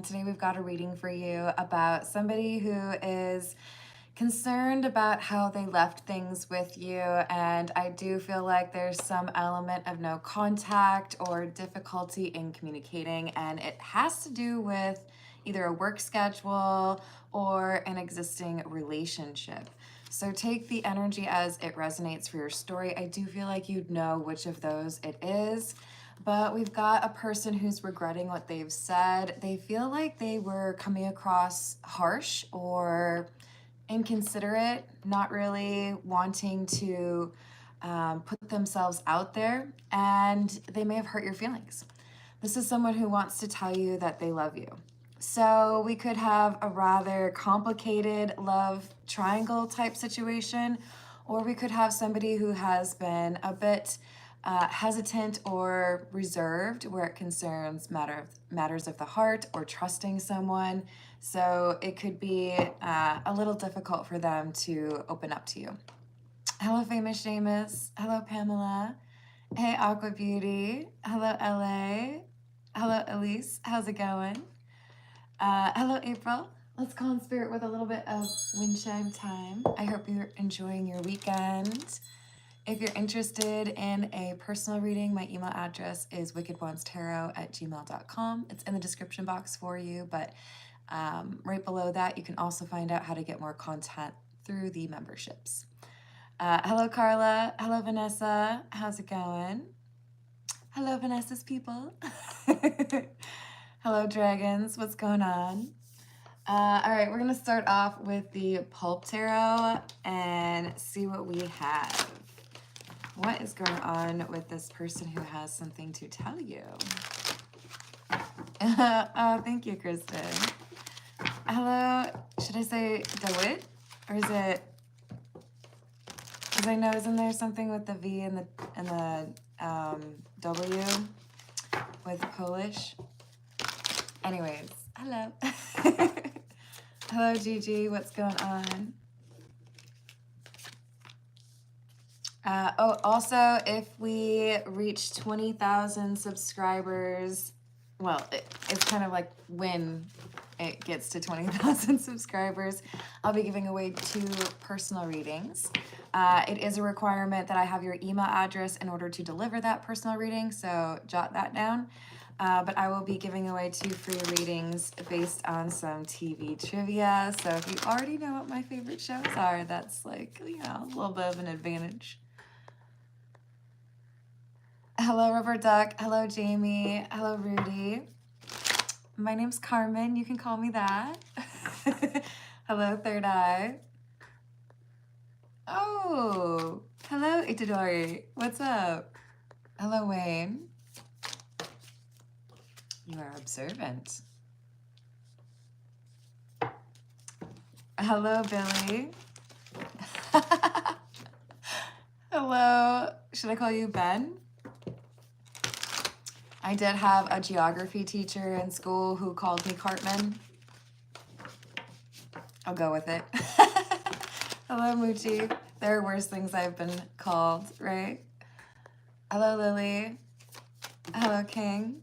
Today we've got a reading for you about somebody who is concerned about how they left things with you, and I do feel like there's some element of no contact or difficulty in communicating, and it has to do with either a work schedule or an existing relationship. So take the energy as it resonates for your story. I do feel like you'd know which of those it is. But we've got a person who's regretting what they've said. They feel like they were coming across harsh or inconsiderate, not really wanting to put themselves out there, and they may have hurt your feelings. This is someone who wants to tell you that they love you. So we could have a rather complicated love triangle type situation, or we could have somebody who has been a bit hesitant or reserved where it concerns matters of the heart or trusting someone. So it could be a little difficult for them to open up to you. Hello, famous Seamus. Hello, Pamela. Hey, Aqua Beauty. Hello, LA. Hello, Elise. How's it going? Hello, April. Let's call in spirit with a little bit of wind chime time. I hope you're enjoying your weekend. If you're interested in a personal reading, my email address is wickedwandstarot@gmail.com. It's in the description box for you, but right below that, you can also find out how to get more content through the memberships. Hello, Carla. Hello, Vanessa. How's it going? Hello, Vanessa's people. Hello, dragons. What's going on? All right, we're going to start off with the Pulp Tarot and see what we have. What is going on with this person who has something to tell you? Oh, thank you, Kristen. Hello, should I say DeWitt? Or is it, because I know, isn't there something with the V and the W with Polish? Anyways, hello. Hello, Gigi, what's going on? Also, if we reach 20,000 subscribers, well, it's kind of like when it gets to 20,000 subscribers, I'll be giving away 2 personal readings. It is a requirement that I have your email address in order to deliver that personal reading, so jot that down. But I will be giving away 2 free readings based on some TV trivia. So if you already know what my favorite shows are, that's like, you know, a little bit of an advantage. Hello, Rubber Duck. Hello, Jamie. Hello, Rudy. My name's Carmen. You can call me that. Hello, Third Eye. Oh, hello, Itadori. What's up? Hello, Wayne. You are observant. Hello, Billy. Hello. Should I call you Ben? I did have a geography teacher in school who called me Cartman. I'll go with it. Hello, Moochie. There are worse things I've been called, right? Hello, Lily. Hello, King.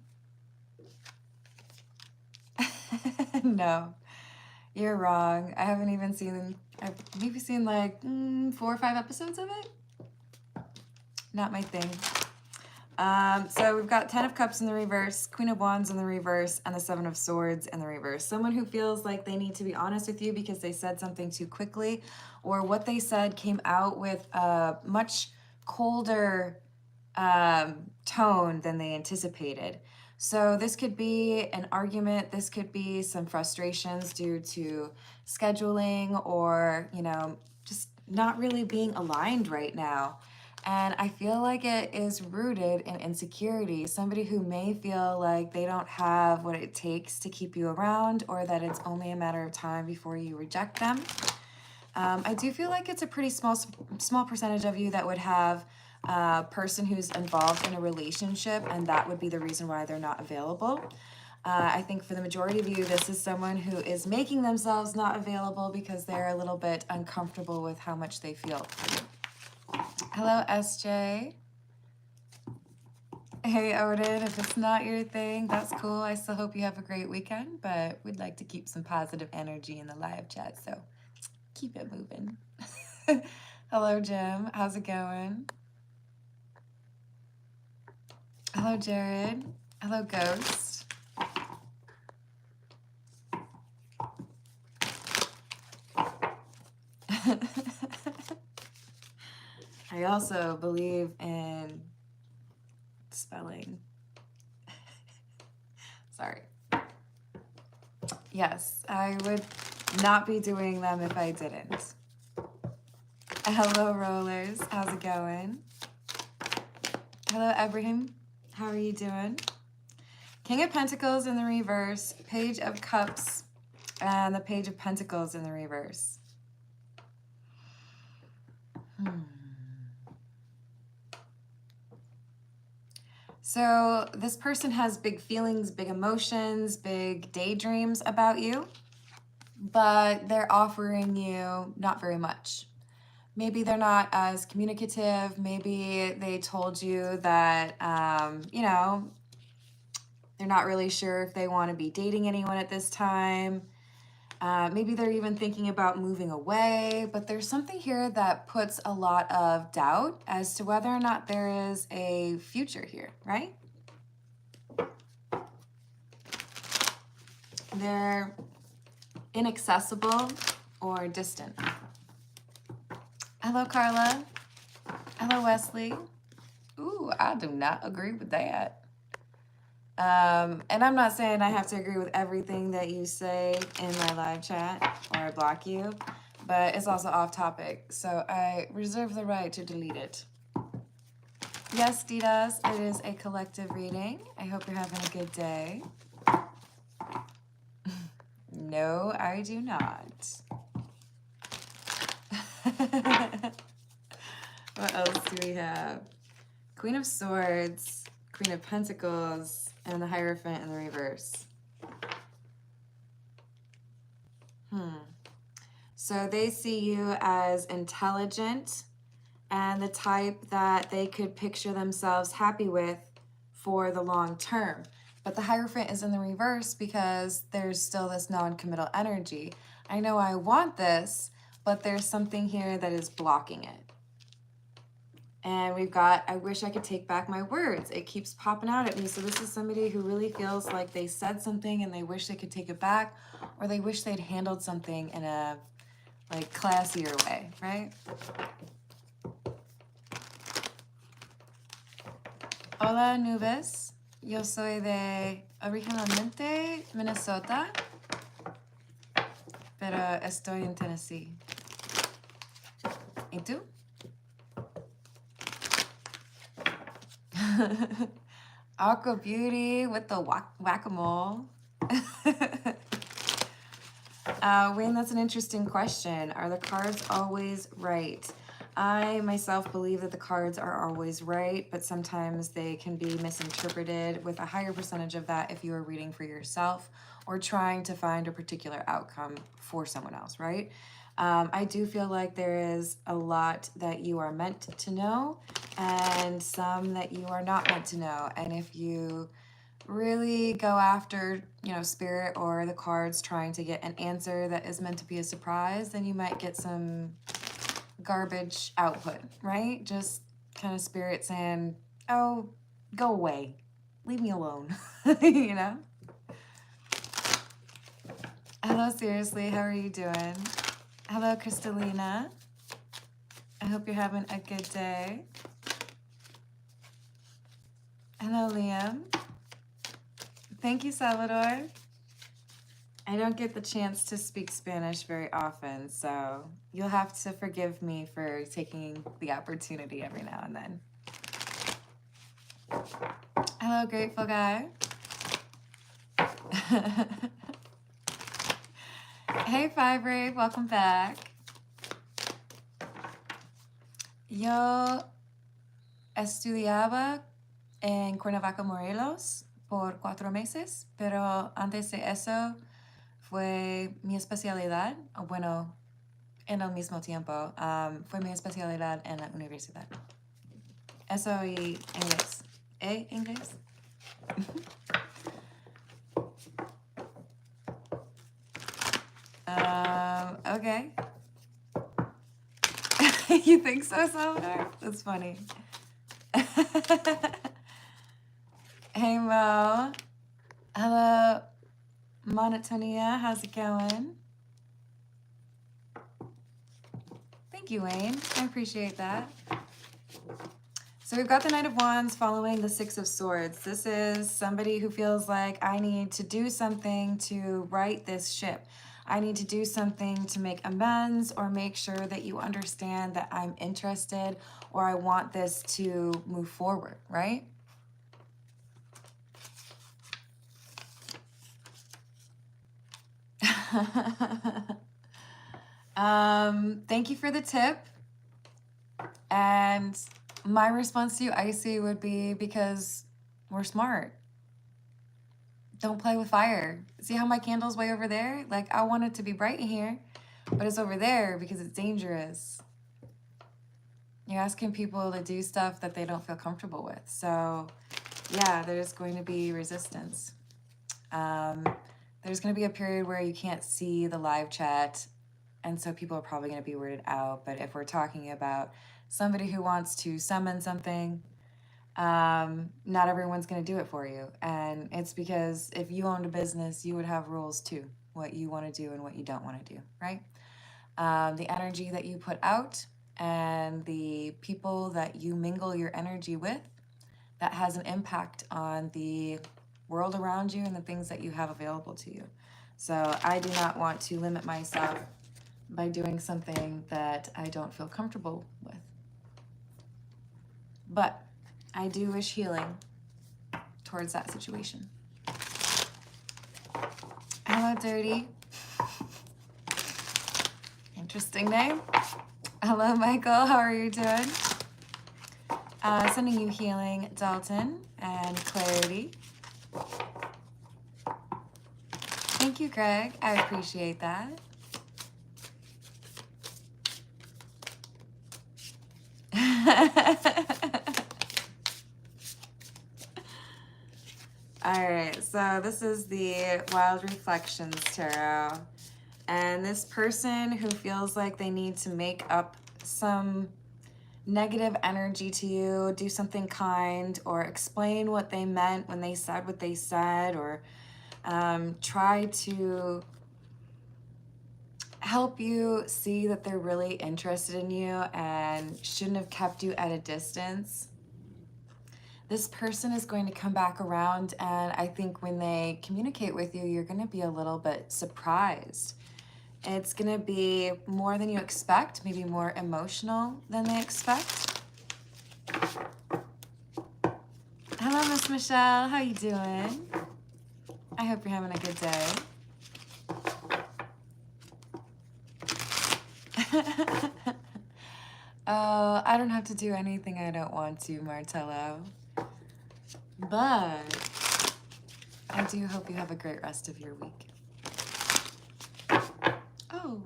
No, you're wrong. I haven't even seen, I've maybe seen like 4 or 5 episodes of it. Not my thing. So we've got 10 of Cups in the reverse, Queen of Wands in the reverse, and the 7 of Swords in the reverse. Someone who feels like they need to be honest with you because they said something too quickly, or what they said came out with a much colder tone than they anticipated. So this could be an argument, this could be some frustrations due to scheduling or, you know, just not really being aligned right now. And I feel like it is rooted in insecurity. Somebody who may feel like they don't have what it takes to keep you around, or that it's only a matter of time before you reject them. I do feel like it's a pretty small percentage of you that would have a person who's involved in a relationship, and that would be the reason why they're not available. I think for the majority of you, this is someone who is making themselves not available because they're a little bit uncomfortable with how much they feel for you. Hello, SJ. Hey, Odin, if it's not your thing, that's cool. I still hope you have a great weekend, but we'd like to keep some positive energy in the live chat, so keep it moving. Hello, Jim. How's it going? Hello, Jared. Hello, Ghost. I also believe in spelling. Sorry. Yes, I would not be doing them if I didn't. Hello, Rollers. How's it going? Hello, Ibrahim. How are you doing? King of Pentacles in the reverse, Page of Cups, and the Page of Pentacles in the reverse. So this person has big feelings, big emotions, big daydreams about you, but they're offering you not very much. Maybe they're not as communicative. Maybe they told you that, you know, they're not really sure if they want to be dating anyone at this time. Maybe they're even thinking about moving away, but there's something here that puts a lot of doubt as to whether or not there is a future here, right? They're inaccessible or distant. Hello, Carla. Hello, Wesley. Ooh, I do not agree with that. And I'm not saying I have to agree with everything that you say in my live chat or I block you, but it's also off topic, so I reserve the right to delete it. Yes, Didas, it is a collective reading. I hope you're having a good day. No, I do not. What else do we have? Queen of Swords, Queen of Pentacles, and the Hierophant in the reverse. So they see you as intelligent and the type that they could picture themselves happy with for the long term. But the Hierophant is in the reverse because there's still this non-committal energy. I know I want this, but there's something here that is blocking it. And we've got, I wish I could take back my words. It keeps popping out at me. So this is somebody who really feels like they said something and they wish they could take it back, or they wish they'd handled something in a like classier way, right? Hola, Nubes. Yo soy de originalmente Minnesota, pero estoy en Tennessee. ¿Y tú? Aqua Beauty with the whack-a-mole. Wayne, that's an interesting question. Are the cards always right? I myself believe that the cards are always right, but sometimes they can be misinterpreted with a higher percentage of that if you are reading for yourself or trying to find a particular outcome for someone else, right? I do feel like there is a lot that you are meant to know and some that you are not meant to know. And if you really go after, you know, spirit or the cards trying to get an answer that is meant to be a surprise, then you might get some garbage output, right? Just kind of spirit saying, oh, go away. Leave me alone, you know? Hello, seriously, how are you doing? Hello, Kristalina. I hope you're having a good day. Hello, Liam. Thank you, Salvador. I don't get the chance to speak Spanish very often, so you'll have to forgive me for taking the opportunity every now and then. Hello, Grateful Guy. Hey, Fibrave, welcome back. Yo estudiaba en Cuernavaca, Morelos por 4 meses, pero antes de eso fue mi especialidad, o bueno, en el mismo tiempo, fue mi especialidad en la universidad. Eso y inglés. Inglés. Okay. You think so, Salvador? That's funny. Hey, Mo. Hello, Monotonia. How's it going? Thank you, Wayne. I appreciate that. So we've got the Knight of Wands following the Six of Swords. This is somebody who feels like I need to do something to right this ship. I need to do something to make amends or make sure that you understand that I'm interested or I want this to move forward, right? Thank you for the tip. And my response to you, Icy, would be because we're smart. Don't play with fire. See how my candle's way over there? Like, I want it to be bright in here, but it's over there because it's dangerous. You're asking people to do stuff that they don't feel comfortable with. So, yeah, there's going to be resistance. There's going to be a period where you can't see the live chat, and so people are probably going to be weirded out. But if we're talking about somebody who wants to summon something, not everyone's going to do it for you. And it's because if you owned a business, you would have rules too, what you want to do and what you don't want to do, right? The energy that you put out and the people that you mingle your energy with, that has an impact on the world around you and the things that you have available to you. So I do not want to limit myself by doing something that I don't feel comfortable with. But I do wish healing towards that situation. Hello, Dirty. Interesting name. Hello, Michael. How are you doing? Sending you healing, Dalton, and clarity. Thank you, Greg. I appreciate that. All right, so this is the Wild Reflections Tarot. And this person who feels like they need to make up some negative energy to you, do something kind, or explain what they meant when they said what they said, or try to help you see that they're really interested in you and shouldn't have kept you at a distance. This person is going to come back around, and I think when they communicate with you, you're going to be a little bit surprised. It's going to be more than you expect, maybe more emotional than they expect. Hello, Miss Michelle. How you doing? I hope you're having a good day. Oh, I don't have to do anything I don't want to, Martello. But I do hope you have a great rest of your week. Oh,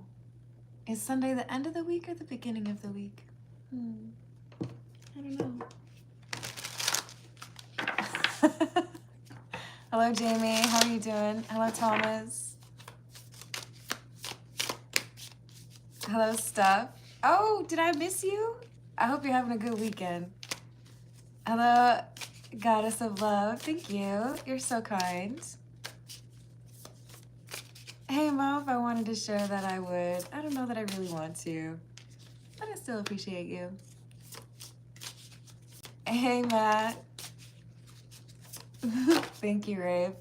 is Sunday the end of the week or the beginning of the week? I don't know. Hello, Jamie. How are you doing? Hello, Thomas. Hello, Steph. Oh, did I miss you? I hope you're having a good weekend. Hello, Goddess of Love. Thank you. You're so kind. Hey, Mo, if I wanted to share that, I would. I don't know that I really want to, but I still appreciate you. Hey, Matt. Thank you, Rave.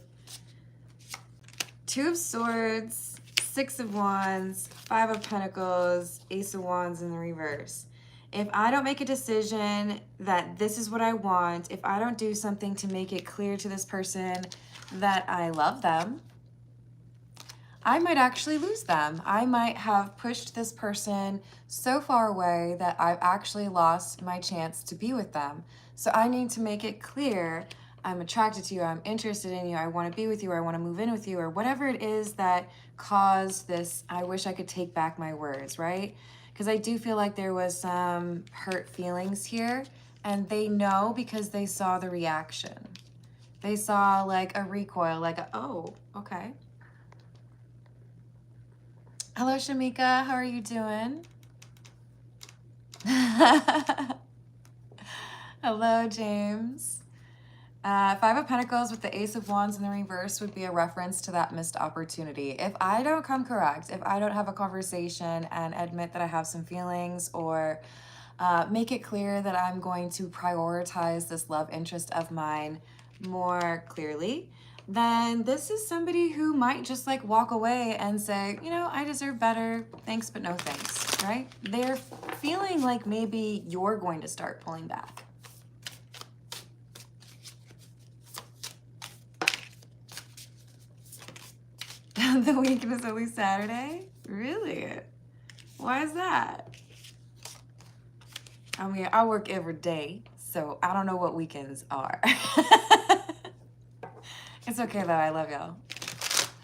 Two of Swords, Six of Wands, Five of Pentacles, Ace of Wands in the reverse. If I don't make a decision that this is what I want, if I don't do something to make it clear to this person that I love them, I might actually lose them. I might have pushed this person so far away that I've actually lost my chance to be with them. So I need to make it clear I'm attracted to you, I'm interested in you, I want to be with you, or I want to move in with you, or whatever it is that caused this, I wish I could take back my words, right? Because I do feel like there was some hurt feelings here And they know because they saw the reaction. They saw like a recoil, like a, oh, okay. Hello, Shamika. How are you doing? Hello, James. Five of Pentacles with the Ace of Wands in the reverse would be a reference to that missed opportunity. If I don't come correct, if I don't have a conversation and admit that I have some feelings, or make it clear that I'm going to prioritize this love interest of mine more clearly, then this is somebody who might just like walk away and say, you know, I deserve better. Thanks, but no thanks, right? They're feeling like maybe you're going to start pulling back. The weekend is only Saturday? Really? Why is that? I mean, I work every day, so I don't know what weekends are. It's okay though, I love y'all.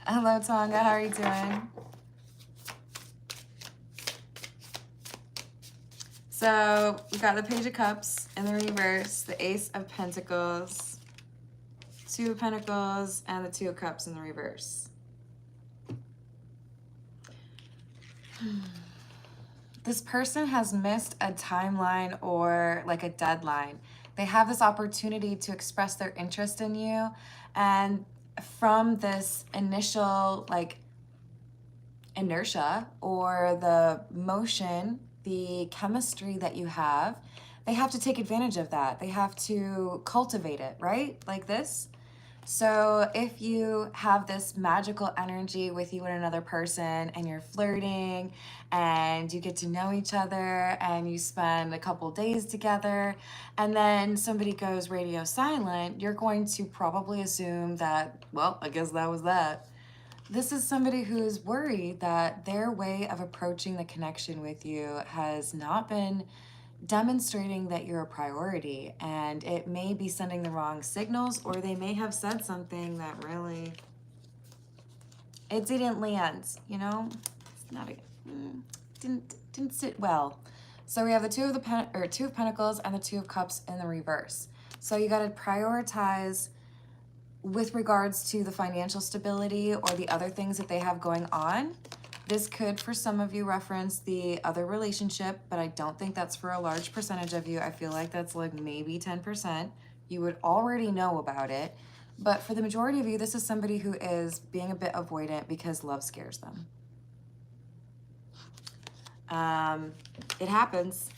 Hello, Tonga, how are you doing? So we got the Page of Cups in the reverse, the Ace of Pentacles, Two of Pentacles, and the Two of Cups in the reverse. This person has missed a timeline or like a deadline. They have this opportunity to express their interest in you, and from this initial like inertia or the motion, the chemistry that you have, they have to take advantage of that. They have to cultivate it, right? Like this. So if you have this magical energy with you and another person, and you're flirting and you get to know each other and you spend a couple days together, and then somebody goes radio silent, you're going to probably assume that, well, I guess that was that. This is somebody who is worried that their way of approaching the connection with you has not been demonstrating that you're a priority, and it may be sending the wrong signals, or they may have said something that really, it didn't land, you know? It's not a, didn't sit well. So we have the Two of Pentacles and the Two of Cups in the reverse. So you got to prioritize with regards to the financial stability or the other things that they have going on. This could, for some of you, reference the other relationship, but I don't think that's for a large percentage of you. I feel like that's like maybe 10%. You would already know about it. But for the majority of you, this is somebody who is being a bit avoidant because love scares them. It happens.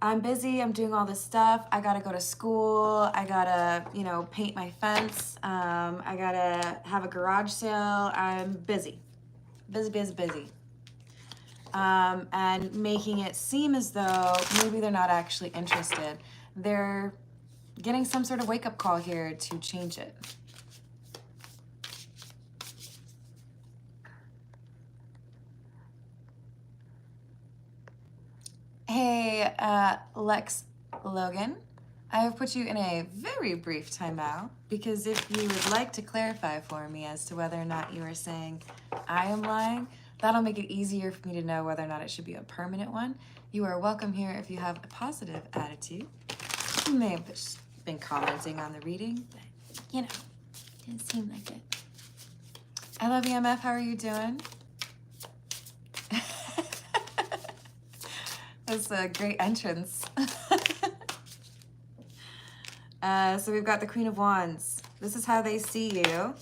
I'm busy, I'm doing all this stuff. I gotta go to school. I gotta, you know, paint my fence. I gotta have a garage sale. I'm busy. Busy. And making it seem as though maybe they're not actually interested. They're getting some sort of wake-up call here to change it. Hey, Lex Logan, I have put you in a very brief timeout because if you would like to clarify for me as to whether or not you are saying I am lying, that'll make it easier for me to know whether or not it should be a permanent one. You are welcome here if you have a positive attitude. You may have been commenting on the reading, but you know, didn't seem like it. I love you, MF. How are you doing? That's a great entrance. So we've got the Queen of Wands. This is how they see you,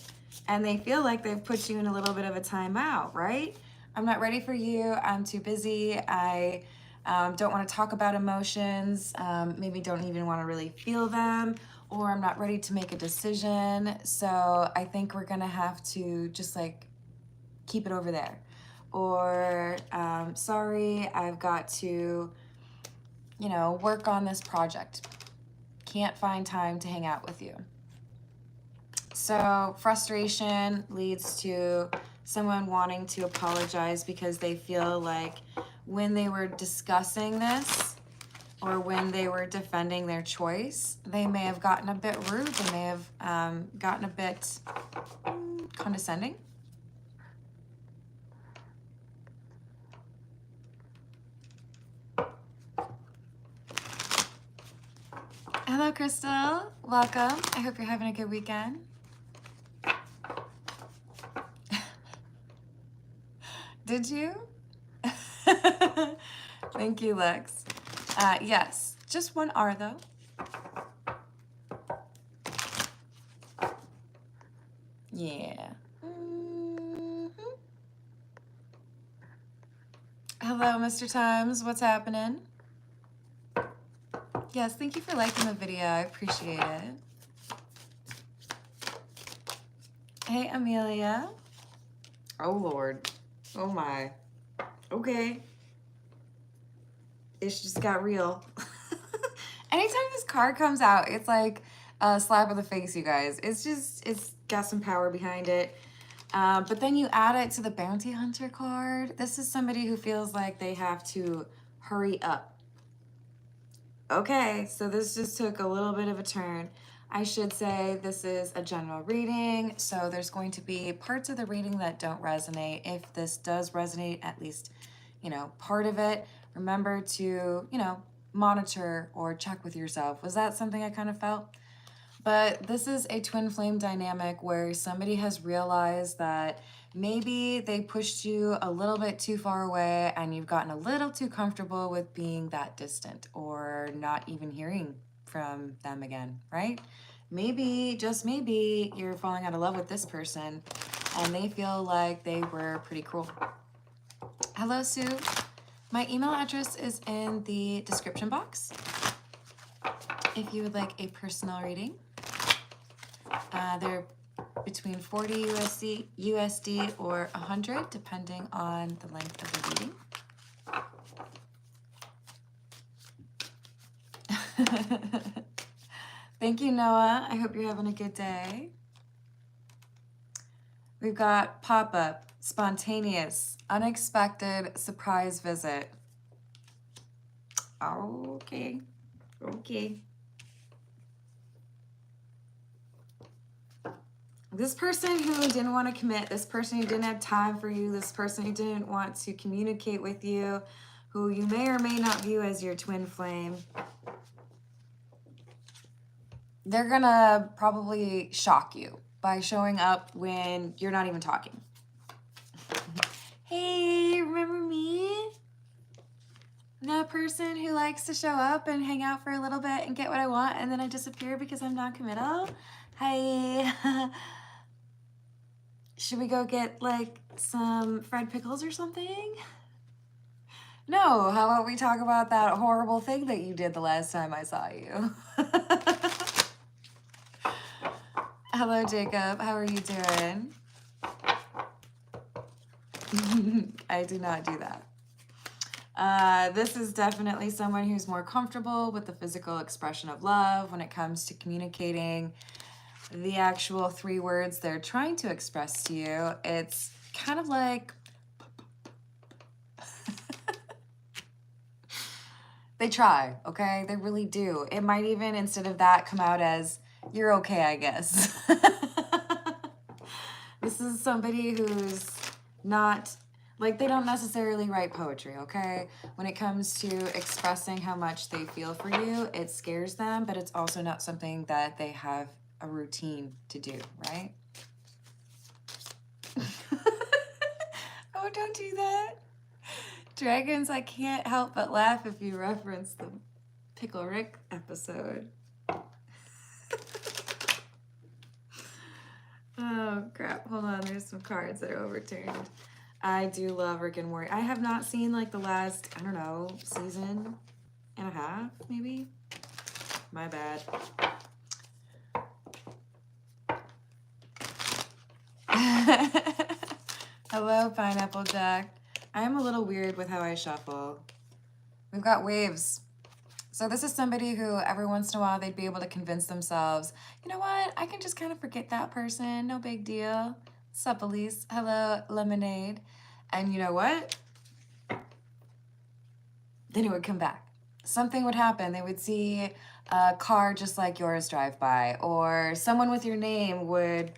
and they feel like they've put you in a little bit of a timeout, right? I'm not ready for you. I'm too busy. I don't want to talk about emotions. Maybe don't even want to really feel them, or I'm not ready to make a decision. So I think we're gonna have to just like keep it over there. Or sorry, I've got to, you know, work on this project. Can't find time to hang out with you. So frustration leads to someone wanting to apologize because they feel like when they were discussing this or when they were defending their choice, they may have gotten a bit rude. They may have gotten a bit condescending. Hello, Crystal. Welcome. I hope you're having a good weekend. Did you? Thank you, Lex. Yes, just one R though. Yeah. Hello, Mr. Times. What's happening? Yes, thank you for liking the video. I appreciate it. Hey, Amelia. Oh, Lord. Oh, my. Okay. It just got real. Anytime this card comes out, it's like a slap in the face, you guys. It's got some power behind it. But then you add it to the Bounty Hunter card. This is somebody who feels like they have to hurry up. Okay, so this just took a little bit of a turn. I should say this is a general reading, so there's going to be parts of the reading that don't resonate. If this does resonate, at least, part of it, remember to, monitor or check with yourself. Was that something I kind of felt? But this is a twin flame dynamic where somebody has realized that maybe they pushed you a little bit too far away and you've gotten a little too comfortable with being that distant or not even hearing from them again, right? Maybe, just maybe, you're falling out of love with this person and they feel like they were pretty cruel. Hello, Sue. My email address is in the description box if you would like a personal reading. They're between 40 USD or 100, depending on the length of the reading. Thank you, Noah. I hope you're having a good day. We've got pop-up, spontaneous, unexpected, surprise visit. Okay. Okay. This person who didn't want to commit, this person who didn't have time for you, this person who didn't want to communicate with you, who you may or may not view as your twin flame, they're gonna probably shock you by showing up when you're not even talking. Hey, remember me? That person who likes to show up and hang out for a little bit and get what I want and then I disappear because I'm non-committal? Hi. Should we go get like some fried pickles or something? No, how about we talk about that horrible thing that you did the last time I saw you? Hello, Jacob. How are you doing? I do not do that. This is definitely someone who's more comfortable with the physical expression of love when it comes to communicating the actual 3 words they're trying to express to you. It's kind of like they try, okay? They really do. It might even, instead of that, come out as, you're okay, I guess. This is somebody who's not, like, they don't necessarily write poetry, okay? When it comes to expressing how much they feel for you, it scares them, but it's also not something that they have a routine to do, right? Oh, don't do that. Dragons, I can't help but laugh if you reference the Pickle Rick episode. Oh, crap. Hold on. There's some cards that are overturned. I do love Rick and Morty. I have not seen, like, the last, I don't know, season and a half, maybe? My bad. Hello, Pineapple Jack. I am a little weird with how I shuffle. We've got waves. So this is somebody who every once in a while they'd be able to convince themselves, you know what, I can just kind of forget that person, no big deal. Sup, Elise? Hello, Lemonade. And you know what? Then it would come back. Something would happen. They would see a car just like yours drive by, or someone with your name would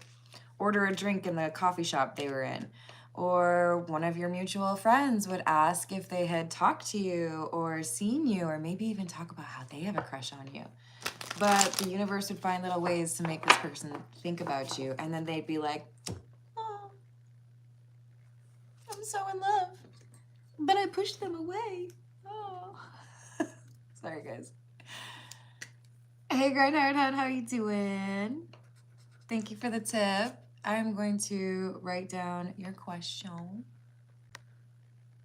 order a drink in the coffee shop they were in, or one of your mutual friends would ask if they had talked to you or seen you, or maybe even talk about how they have a crush on you. But the universe would find little ways to make this person think about you. And then they'd be like, oh, I'm so in love. But I pushed them away. Oh. Sorry, guys. Hey, Grindhard, how you doing? Thank you for the tip. I'm going to write down your question.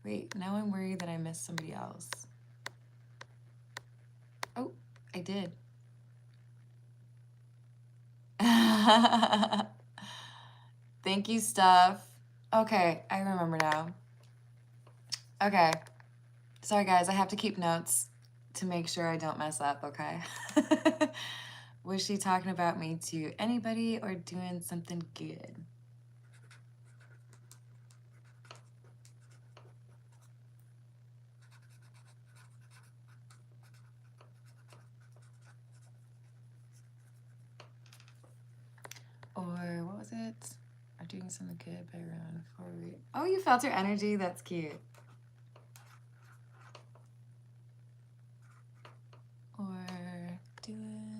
Wait, now I'm worried that I missed somebody else. Oh, I did. Thank you, Stuff. Okay, I remember now. Okay. Sorry, guys, I have to keep notes to make sure I don't mess up, okay? Was she talking about me to anybody or doing something good? Or what was it? Or doing something good by around 4 weeks. Oh, you felt her energy? That's cute. Or doing...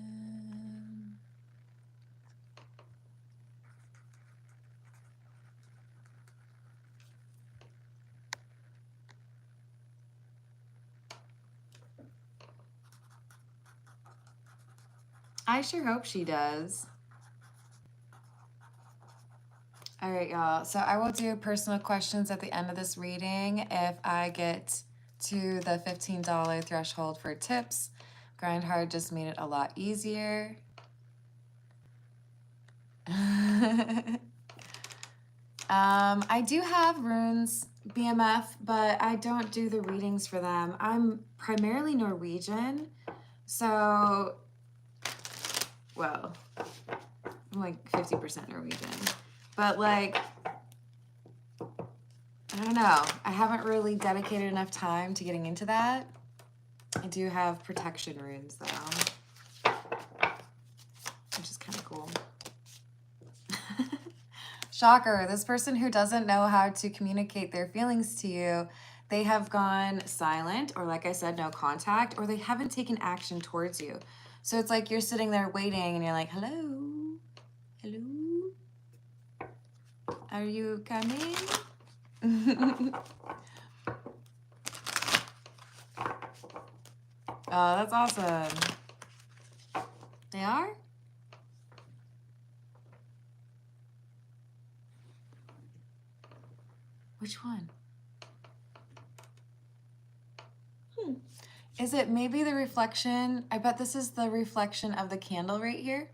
I sure hope she does. All right, y'all. So I will do personal questions at the end of this reading. If I get to the $15 threshold for tips, Grind Hard just made it a lot easier. I do have runes, BMF, but I don't do the readings for them. I'm primarily Norwegian, so, well, I'm like 50% Norwegian. But like, I don't know. I haven't really dedicated enough time to getting into that. I do have protection runes though, which is kind of cool. Shocker, this person who doesn't know how to communicate their feelings to you, they have gone silent, or like I said, no contact, or they haven't taken action towards you. So it's like you're sitting there waiting and you're like, hello, hello, are you coming? Oh, that's awesome. They are? Which one? Is it maybe the reflection? I bet this is the reflection of the candle right here.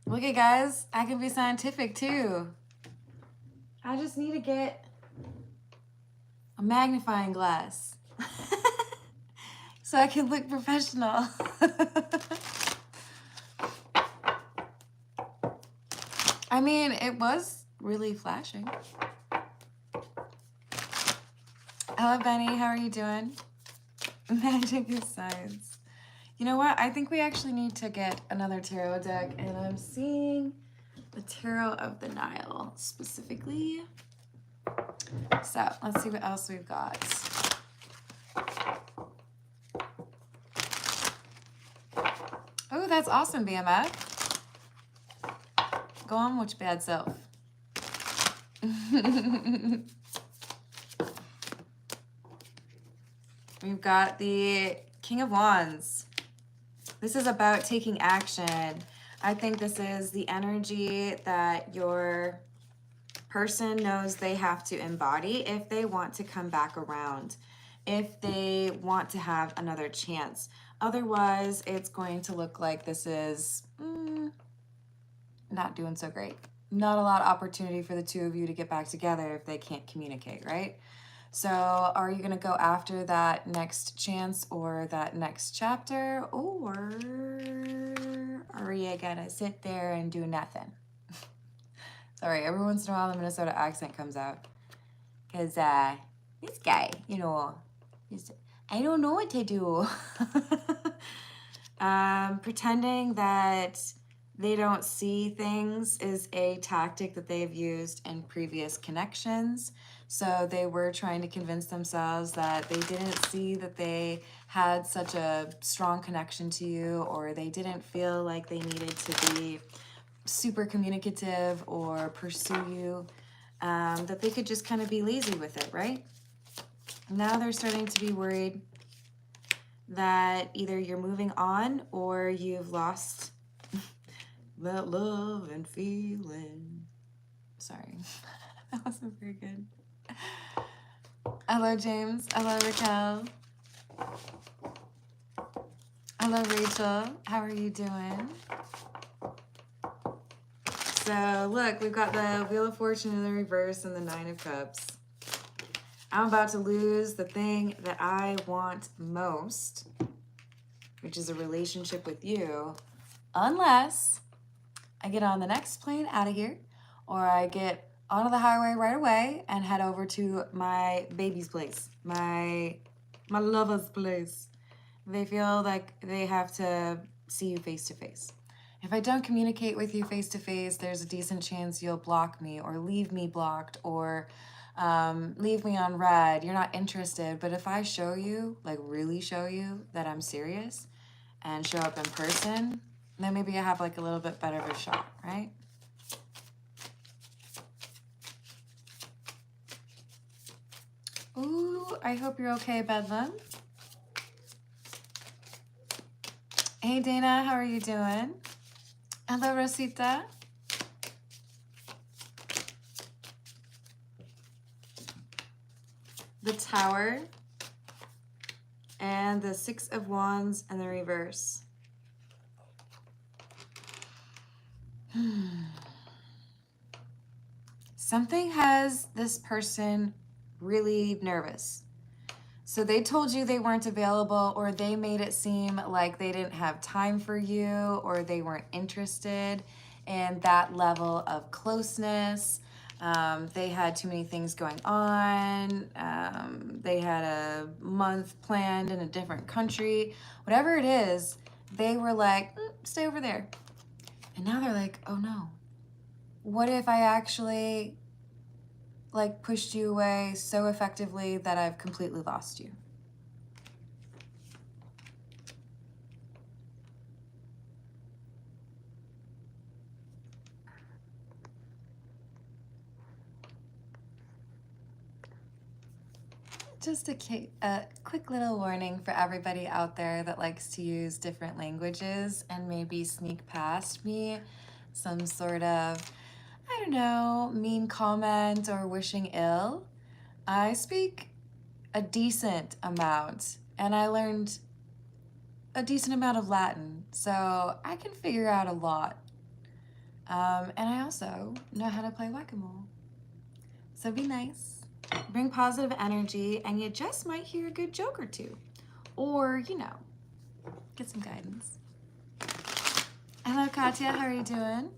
Look at guys, I can be scientific too. I just need to get a magnifying glass so I can look professional. I mean, it was really flashing. Hello, Benny. How are you doing? Magic is science. You know what? I think we actually need to get another tarot deck, and I'm seeing the Tarot of the Nile specifically. So let's see what else we've got. Oh, that's awesome, BMF. Go on with your bad self. We've got the King of Wands. This is about taking action. I think this is the energy that your person knows they have to embody if they want to come back around, if they want to have another chance. Otherwise, it's going to look like this is not doing so great. Not a lot of opportunity for the two of you to get back together if they can't communicate, right? So are you going to go after that next chance or that next chapter, or are you going to sit there and do nothing? Sorry, every once in a while the Minnesota accent comes out. Because this guy, you know, I don't know what to do. Pretending that they don't see things is a tactic that they've used in previous connections. So they were trying to convince themselves that they didn't see that they had such a strong connection to you, or they didn't feel like they needed to be super communicative or pursue you, that they could just kind of be lazy with it, right? Now they're starting to be worried that either you're moving on or you've lost that love and feeling. Sorry, that wasn't very good. Hello, James. Hello, Raquel. Hello, Rachel. How are you doing? So, look, we've got the Wheel of Fortune in the reverse and the Nine of Cups. I'm about to lose the thing that I want most, which is a relationship with you, unless I get on the next plane out of here, or I get onto the highway right away and head over to my baby's place, my lover's place. They feel like they have to see you face to face. If I don't communicate with you face to face, there's a decent chance you'll block me or leave me blocked or leave me on red. You're not interested. But if I show you, like really show you that I'm serious and show up in person, then maybe I have like a little bit better of a shot, right? Ooh, I hope you're okay, Bedlam. Hey, Dana, how are you doing? Hello, Rosita. The Tower and the Six of Wands in the reverse. Something has this person really nervous. So they told you they weren't available, or they made it seem like they didn't have time for you, or they weren't interested in that level of closeness. They had too many things going on. They had a month planned in a different country. Whatever it is, they were like, stay over there. And now they're like, oh no. What if I actually like pushed you away so effectively that I've completely lost you? Just a quick little warning for everybody out there that likes to use different languages and maybe sneak past me some sort of, I don't know, mean comment or wishing ill. I speak a decent amount, and I learned a decent amount of Latin, so I can figure out a lot. And I also know how to play whack-a-mole. So be nice. Bring positive energy, and you just might hear a good joke or two. Or, you know, get some guidance. Hello, Katya. How are you doing?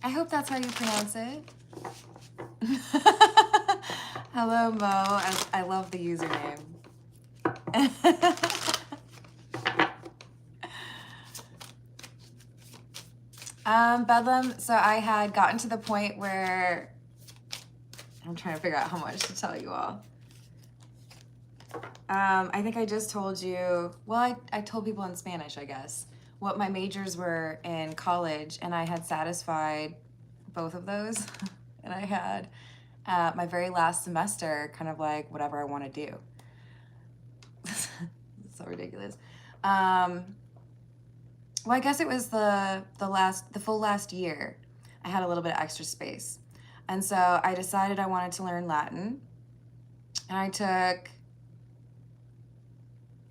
I hope that's how you pronounce it. Hello, Mo. I love the username. Bedlam, so I had gotten to the point where I'm trying to figure out how much to tell you all. I think I just told you, well, I told people in Spanish, I guess, what my majors were in college, and I had satisfied both of those. And I had my very last semester kind of like whatever I want to do. So ridiculous. Well, I guess it was the full last year. I had a little bit of extra space. And so I decided I wanted to learn Latin. And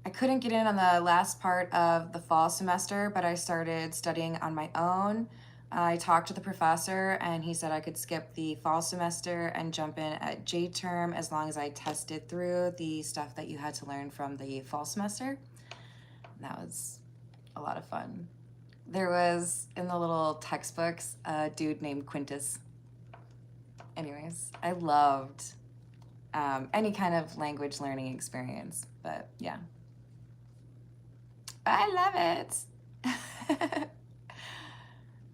I couldn't get in on the last part of the fall semester, but I started studying on my own. I talked to the professor, and he said I could skip the fall semester and jump in at J term as long as I tested through the stuff that you had to learn from the fall semester. And that was a lot of fun. There was, in the little textbooks, a dude named Quintus. Anyways, I loved any kind of language learning experience, but yeah. I love it.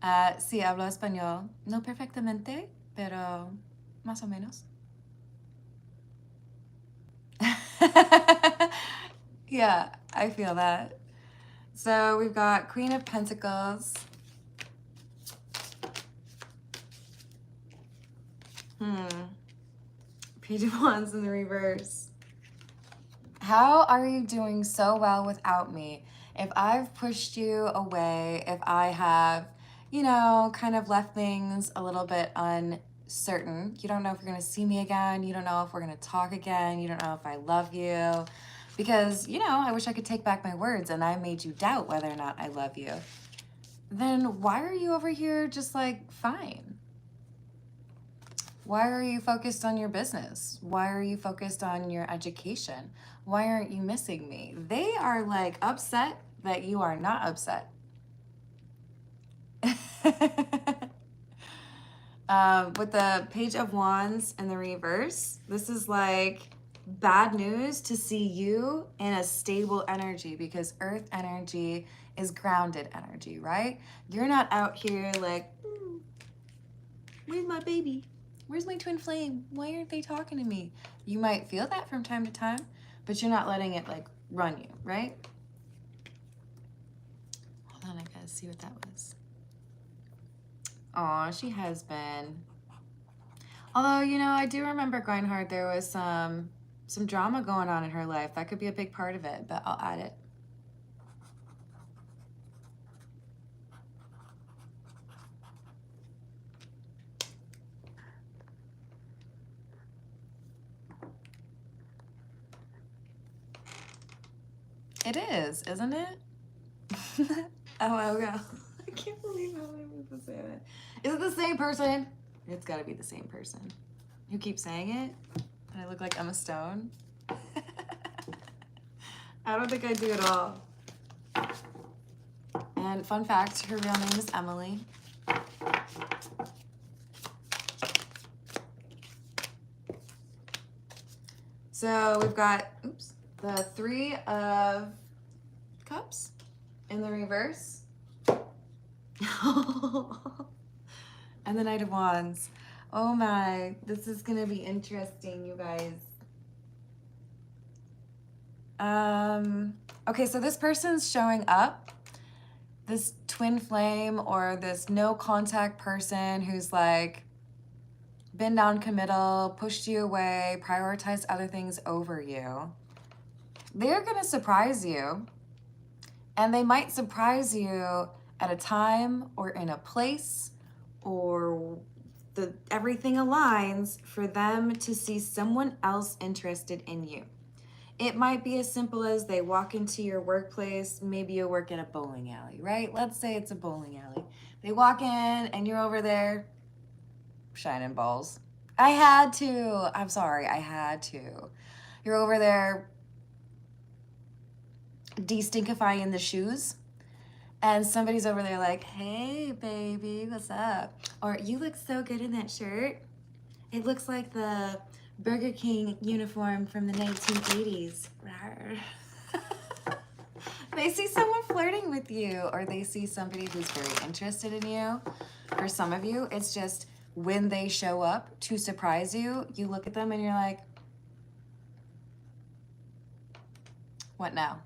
Sí, hablo español. No perfectamente, pero más o menos. Yeah, I feel that. So we've got Queen of Pentacles. Page of Wands in the reverse. How are you doing so well without me? If I've pushed you away, if I have, you know, kind of left things a little bit uncertain, you don't know if you're going to see me again, you don't know if we're going to talk again, you don't know if I love you, because, you know, I wish I could take back my words and I made you doubt whether or not I love you, then why are you over here just like fine? Why are you focused on your business? Why are you focused on your education? Why aren't you missing me? They are like upset that you are not upset. With the Page of Wands in the reverse, this is like bad news to see you in a stable energy, because earth energy is grounded energy, right? You're not out here like, where's my baby? Where's my twin flame? Why aren't they talking to me? You might feel that from time to time, but you're not letting it like run you, right? Hold on, I gotta see what that was. Aw, she has been. Although, you know, I do remember Grindhard, there was some drama going on in her life. That could be a big part of it, but I'll add it. It is, isn't it? Oh, okay. I can't believe how many people say that. Is it the same person? It's gotta be the same person. Who keeps saying it? And I look like Emma Stone? I don't think I do at all. And fun fact, her real name is Emily. So we've got, oops, the Three of Cups in the reverse. And the Knight of Wands. Oh my, this is gonna be interesting, you guys. Okay, so this person's showing up, this twin flame or this no contact person who's like been non-committal, pushed you away, prioritized other things over you. They're gonna surprise you, and they might surprise you at a time or in a place, or everything aligns for them to see someone else interested in you. It might be as simple as they walk into your workplace. Maybe you work in a bowling alley, right? Let's say it's a bowling alley. They walk in and you're over there shining balls. I had to. I'm sorry, I had to. You're over there de-stinkifying the shoes, and somebody's over there like, hey, baby, what's up? Or, you look so good in that shirt. It looks like the Burger King uniform from the 1980s. They see someone flirting with you, or they see somebody who's very interested in you. For some of you, it's just when they show up to surprise you, you look at them and you're like, what now?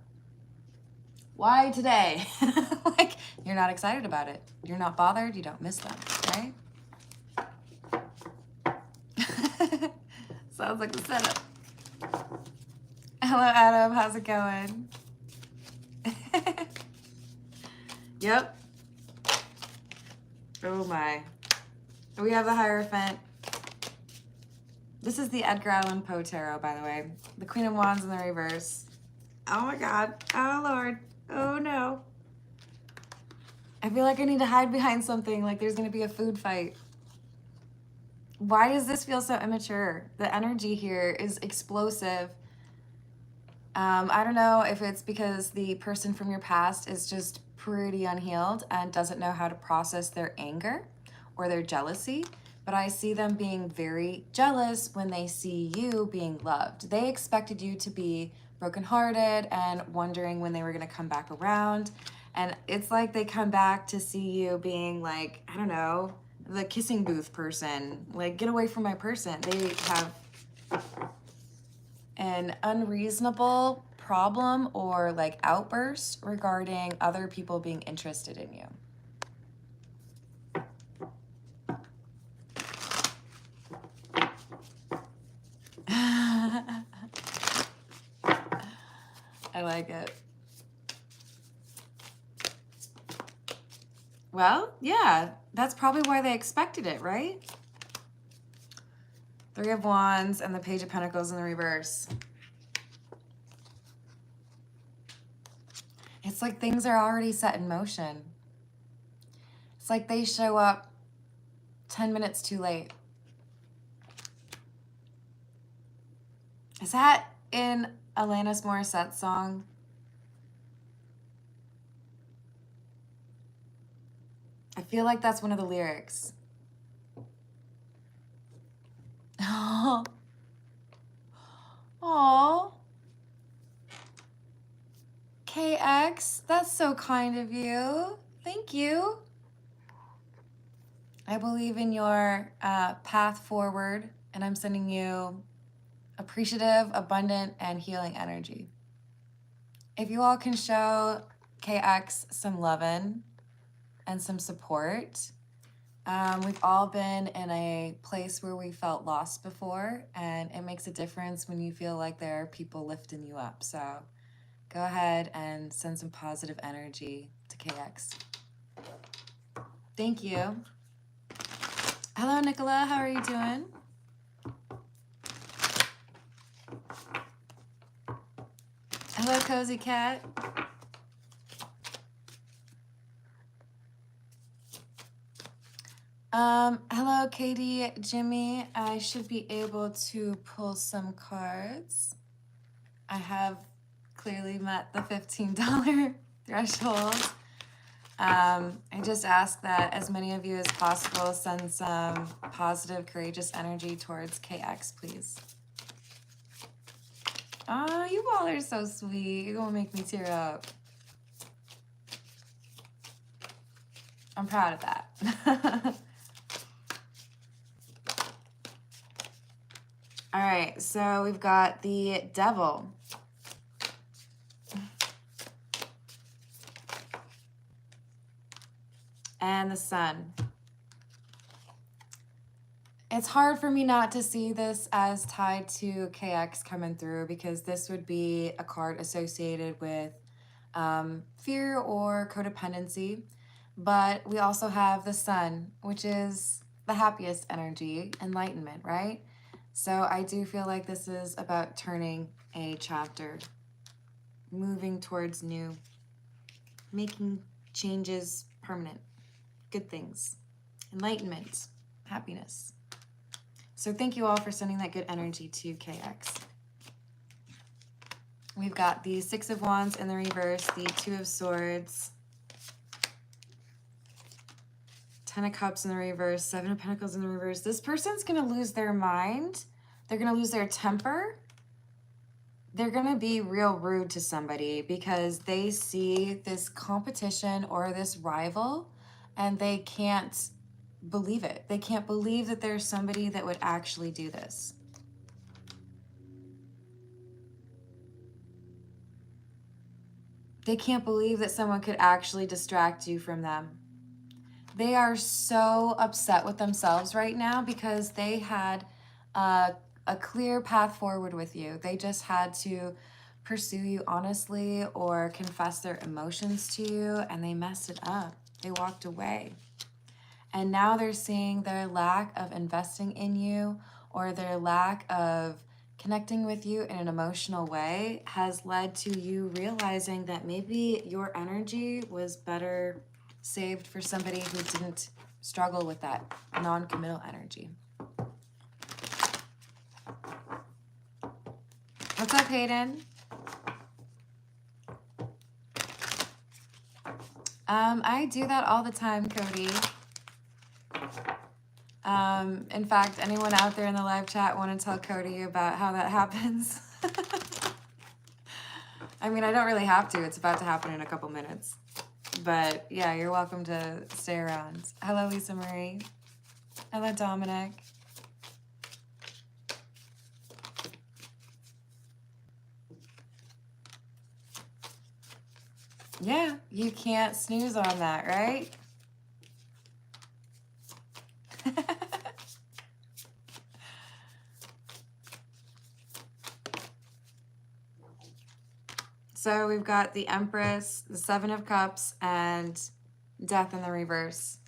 Why today? Like, you're not excited about it. You're not bothered. You don't miss them, right? Sounds like the setup. Hello, Adam. How's it going? Yep. Oh my. We have the Hierophant. This is the Edgar Allan Poe Tarot, by the way. The Queen of Wands in the reverse. Oh my God. Oh Lord. Oh no. I feel like I need to hide behind something, like there's gonna be a food fight. Why does this feel so immature? The energy here is explosive. I don't know if it's because the person from your past is just pretty unhealed and doesn't know how to process their anger or their jealousy, but I see them being very jealous when they see you being loved. They expected you to be brokenhearted and wondering when they were going to come back around. And it's like they come back to see you being like, I don't know, the kissing booth person. Like, get away from my person. They have an unreasonable problem or like outburst regarding other people being interested in you. I like it. Well, yeah, that's probably why they expected it, right? Three of Wands and the Page of Pentacles in the reverse. It's like things are already set in motion. It's like they show up 10 minutes too late. Is that in Alanis Morissette's song? I feel like that's one of the lyrics. Oh. Aw. KX, that's so kind of you. Thank you. I believe in your path forward, and I'm sending you appreciative, abundant, and healing energy. If you all can show KX some loving and some support. We've all been in a place where we felt lost before, and it makes a difference when you feel like there are people lifting you up. So go ahead and send some positive energy to KX. Thank you. Hello, Nicola. How are you doing? Hello, Cozy Cat. Hello, Katie, Jimmy. I should be able to pull some cards. I have clearly met the $15 threshold. I just ask that as many of you as possible send some positive, courageous energy towards KX, please. Oh, you all are so sweet. You're gonna make me tear up. I'm proud of that. All right, so we've got the Devil. And the Sun. It's hard for me not to see this as tied to KX coming through, because this would be a card associated with fear or codependency. But we also have the Sun, which is the happiest energy, enlightenment, right? So I do feel like this is about turning a chapter, moving towards new, making changes permanent, good things, enlightenment, happiness. So thank you all for sending that good energy to KX. We've got the Six of Wands in the reverse, the Two of Swords, Ten of Cups in the reverse, Seven of Pentacles in the reverse. This person's going to lose their mind. They're going to lose their temper. They're going to be real rude to somebody because they see this competition or this rival and they can't believe it. They can't believe that there's somebody that would actually do this. They can't believe that someone could actually distract you from them. They are so upset with themselves right now because they had a clear path forward with you. They just had to pursue you honestly or confess their emotions to you, and they messed it up. They walked away. And now they're seeing their lack of investing in you or their lack of connecting with you in an emotional way has led to you realizing that maybe your energy was better saved for somebody who didn't struggle with that non-committal energy. What's up, Hayden? I do that all the time, Cody. In fact, anyone out there in the live chat want to tell Cody about how that happens? I mean, I don't really have to. It's about to happen in a couple minutes. But yeah, you're welcome to stay around. Hello, Lisa Marie. Hello, Dominic. Yeah, you can't snooze on that, right? So we've got the Empress, the Seven of Cups, and Death in the reverse.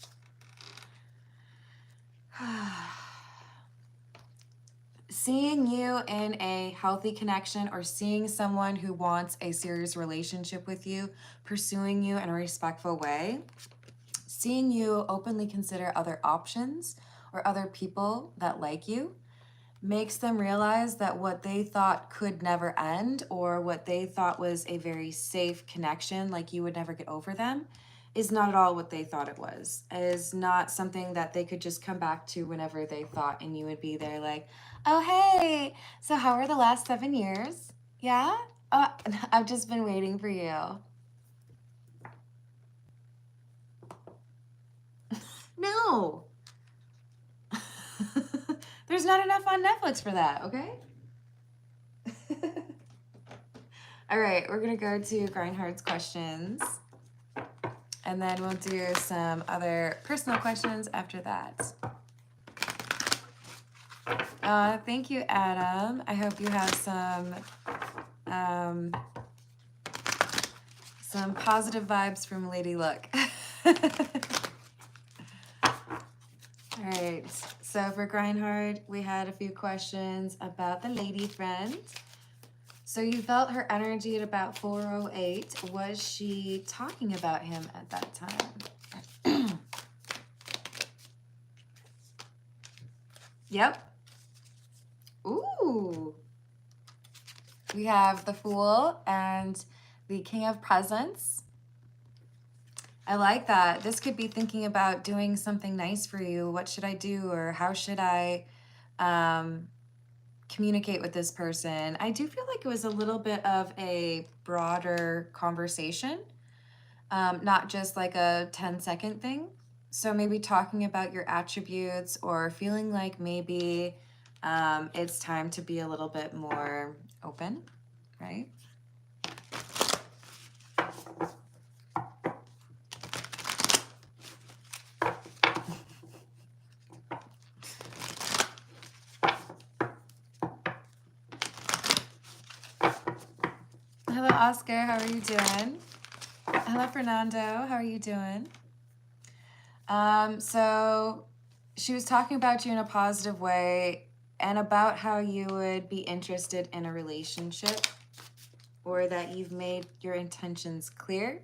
Seeing you in a healthy connection or seeing someone who wants a serious relationship with you, pursuing you in a respectful way, seeing you openly consider other options or other people that like you, makes them realize that what they thought could never end or what they thought was a very safe connection, like you would never get over them, is not at all what they thought it was. It is not something that they could just come back to whenever they thought, and you would be there like, oh, hey, so how were the last 7 years? Yeah? I've just been waiting for you. No. There's not enough on Netflix for that, okay? All right, we're gonna go to Grindhard's questions. And then we'll do some other personal questions after that. Thank you, Adam. I hope you have some positive vibes from Lady Luck. All right, so for Grindhard, we had a few questions about the lady friend. So you felt her energy at about 4:08. Was she talking about him at that time? Yep. Ooh. We have the Fool and the King of Presents. I like that. This could be thinking about doing something nice for you. What should I do, or how should I communicate with this person? I do feel like it was a little bit of a broader conversation, not just like a 10-second thing. So maybe talking about your attributes or feeling like maybe it's time to be a little bit more open, right? Hello, Oscar. How are you doing? Hello, Fernando. How are you doing? So she was talking about you in a positive way and about how you would be interested in a relationship, or that you've made your intentions clear,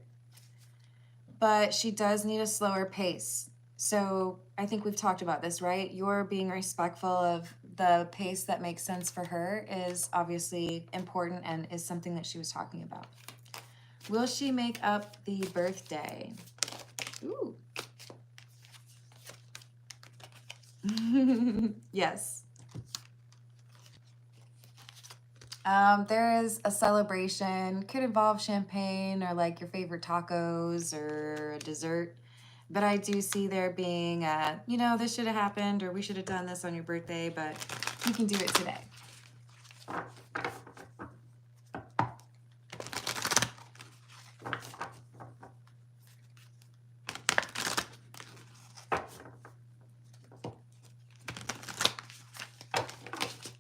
but she does need a slower pace. So I think we've talked about this, right? You're being respectful of the pace that makes sense for her is obviously important and is something that she was talking about. Will she make up the birthday? Ooh. Yes. There is a celebration, could involve champagne or like your favorite tacos or a dessert. But I do see there being you know, this should have happened or we should have done this on your birthday, but you can do it today.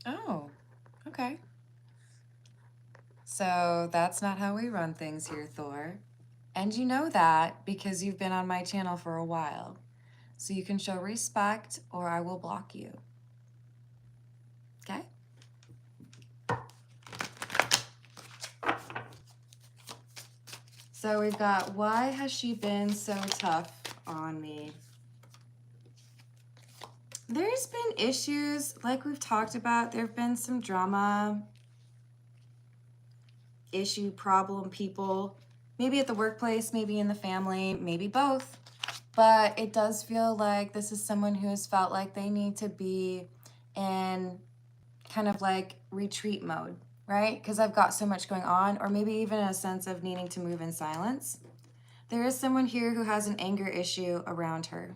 Oh, okay. So that's not how we run things here, Thor. And you know that because you've been on my channel for a while. So you can show respect or I will block you. Okay? So we've got, why has she been so tough on me? There's been issues, like we've talked about. There have been some drama, issue, problem, people, maybe at the workplace, maybe in the family, maybe both. But it does feel like this is someone who has felt like they need to be in kind of like retreat mode, right? Because I've got so much going on, or maybe even a sense of needing to move in silence. There is someone here who has an anger issue around her.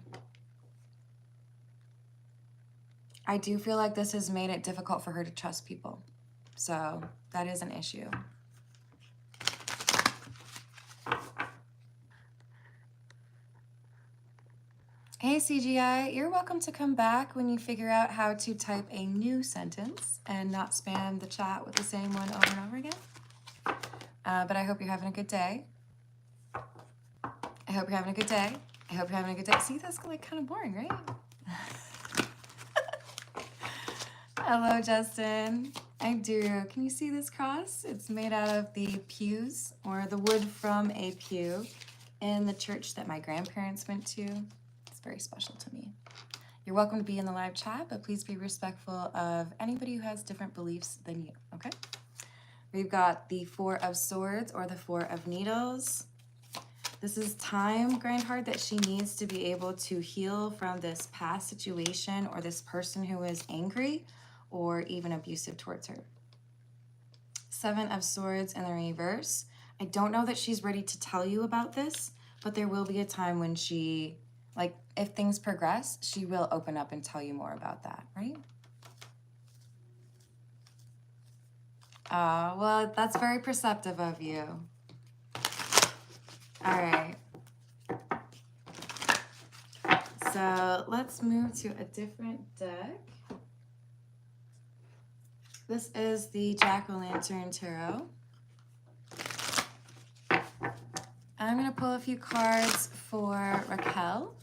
I do feel like this has made it difficult for her to trust people. So that is an issue. Hey CGI, you're welcome to come back when you figure out how to type a new sentence and not spam the chat with the same one over and over again. But I hope you're having a good day. I hope you're having a good day. I hope you're having a good day. See, that's like kind of boring, right? Hello, Justin. I do. Can you see this cross? It's made out of the pews or the wood from a pew in the church that my grandparents went to. It's very special to me. You're welcome to be in the live chat, but please be respectful of anybody who has different beliefs than you, okay? We've got the Four of Swords or the Four of Needles. This is time, Grindheart, that she needs to be able to heal from this past situation or this person who is angry or even abusive towards her. Seven of Swords in the reverse. I don't know that she's ready to tell you about this, but there will be a time when she, like, if things progress, she will open up and tell you more about that, right? Well, that's very perceptive of you. All right. So let's move to a different deck. This is the Jack-o'-lantern Tarot. I'm going to pull a few cards for Raquel.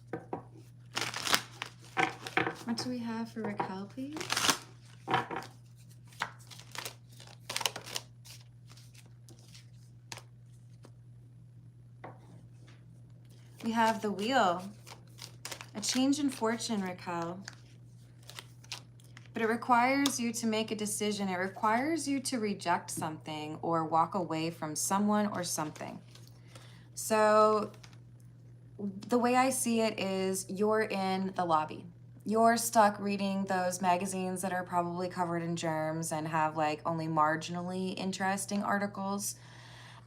What do we have for Raquel, please? We have the Wheel. A change in fortune, Raquel. But it requires you to make a decision. It requires you to reject something or walk away from someone or something. So the way I see it is you're in the lobby. You're stuck reading those magazines that are probably covered in germs and have like only marginally interesting articles.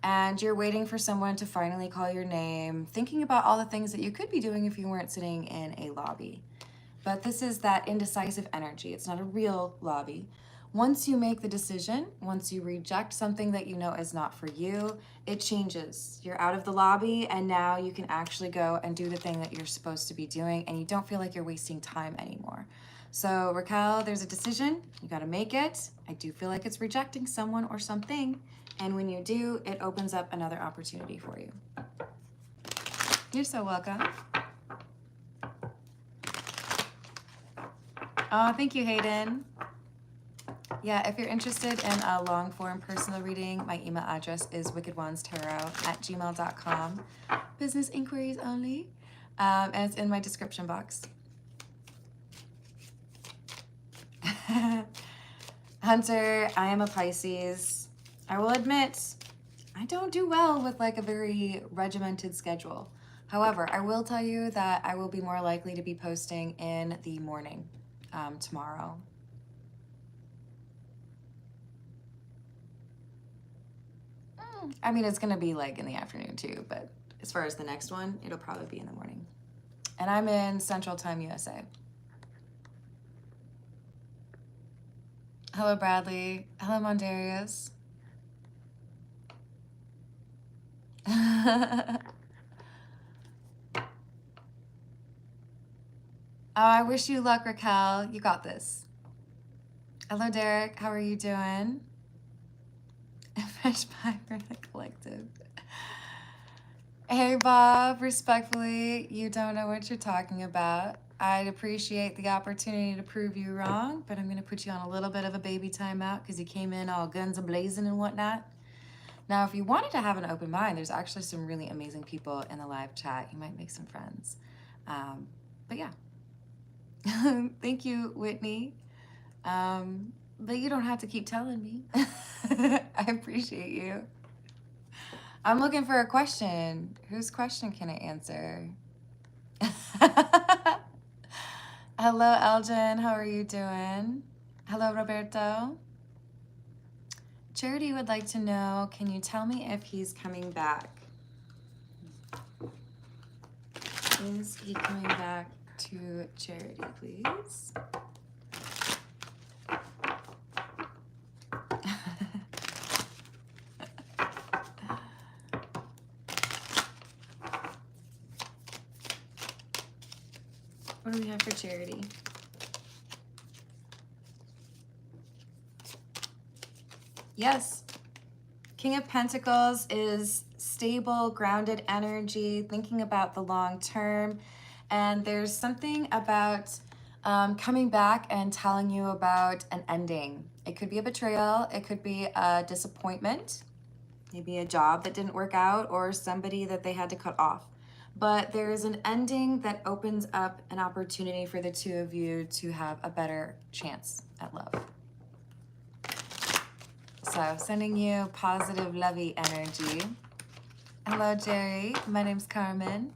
And you're waiting for someone to finally call your name, thinking about all the things that you could be doing if you weren't sitting in a lobby. But this is that indecisive energy. It's not a real lobby. Once you make the decision, once you reject something that you know is not for you, it changes. You're out of the lobby and now you can actually go and do the thing that you're supposed to be doing and you don't feel like you're wasting time anymore. So Raquel, there's a decision. You got to make it. I do feel like it's rejecting someone or something. And when you do, it opens up another opportunity for you. You're so welcome. Oh, thank you, Hayden. Yeah, if you're interested in a long-form personal reading, my email address is wickedwandstarot@gmail.com. Business inquiries only. And it's in my description box. Hunter, I am a Pisces. I will admit, I don't do well with like a very regimented schedule. However, I will tell you that I will be more likely to be posting in the morning tomorrow. I mean, it's going to be like in the afternoon too, but as far as the next one, it'll probably be in the morning. And I'm in Central Time, USA. Hello, Bradley. Hello, Mondarius. Oh, I wish you luck, Raquel. You got this. Hello, Derek. How are you doing? Fresh pie for the collective. Hey, Bob. Respectfully, you don't know what you're talking about. I'd appreciate the opportunity to prove you wrong, but I'm going to put you on a little bit of a baby timeout because you came in all guns a-blazing and whatnot. Now, if you wanted to have an open mind, there's actually some really amazing people in the live chat. You might make some friends. But yeah. Thank you, Whitney. But you don't have to keep telling me. I appreciate you. I'm looking for a question. Whose question can I answer? Hello, Elgin. How are you doing? Hello, Roberto. Charity would like to know, can you tell me if he's coming back? Is he coming back to Charity, please? What do we have for Charity? Yes. King of Pentacles is stable, grounded energy, thinking about the long term. And there's something about coming back and telling you about an ending. It could be a betrayal. It could be a disappointment. Maybe a job that didn't work out or somebody that they had to cut off. But there is an ending that opens up an opportunity for the two of you to have a better chance at love. So sending you positive, lovey energy. Hello, Jerry. My name's Carmen.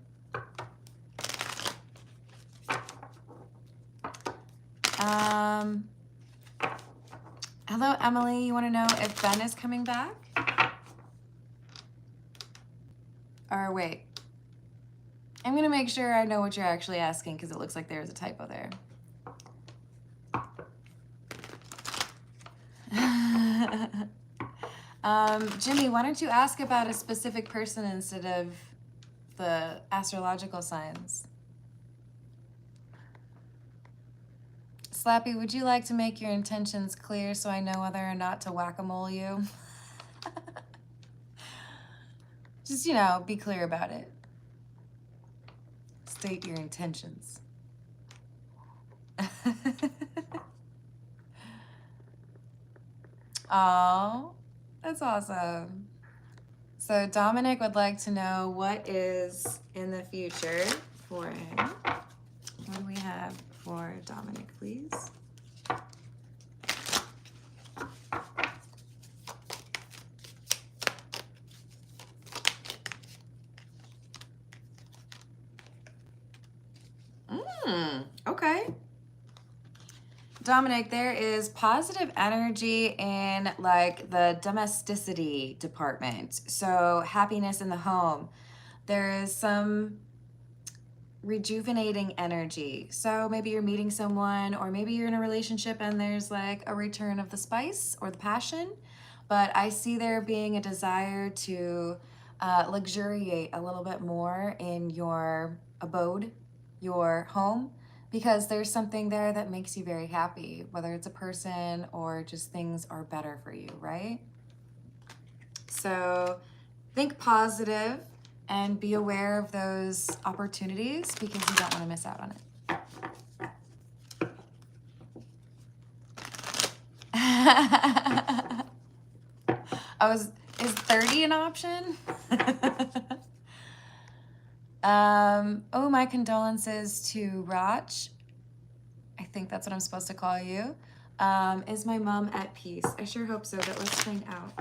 Hello, Emily. You want to know if Ben is coming back? Or wait. I'm going to make sure I know what you're actually asking because it looks like there's a typo there. Jimmy, why don't you ask about a specific person instead of the astrological signs? Slappy, would you like to make your intentions clear so I know whether or not to whack-a-mole you? Just, you know, be clear about it. State your intentions. Oh, that's awesome. So Dominic would like to know what is in the future for him. What do we have for Dominic, please? Okay. Dominic, there is positive energy in like the domesticity department. So happiness in the home. There is some rejuvenating energy. So maybe you're meeting someone, or maybe you're in a relationship and there's like a return of the spice or the passion. But I see there being a desire to luxuriate a little bit more in your abode, your home, because there's something there that makes you very happy, whether it's a person or just things are better for you, right? So think positive and be aware of those opportunities because you don't want to miss out on it. Is 30 an option? Oh, my condolences to Rach. I think that's what I'm supposed to call you. Is my mom at peace? I sure hope so, but let's find out.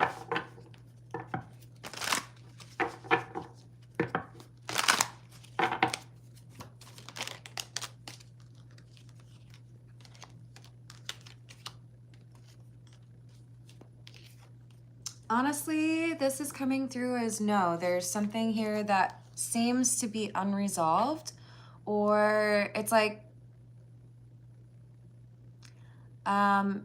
Honestly, this is coming through as no. There's something here that seems to be unresolved, or it's like I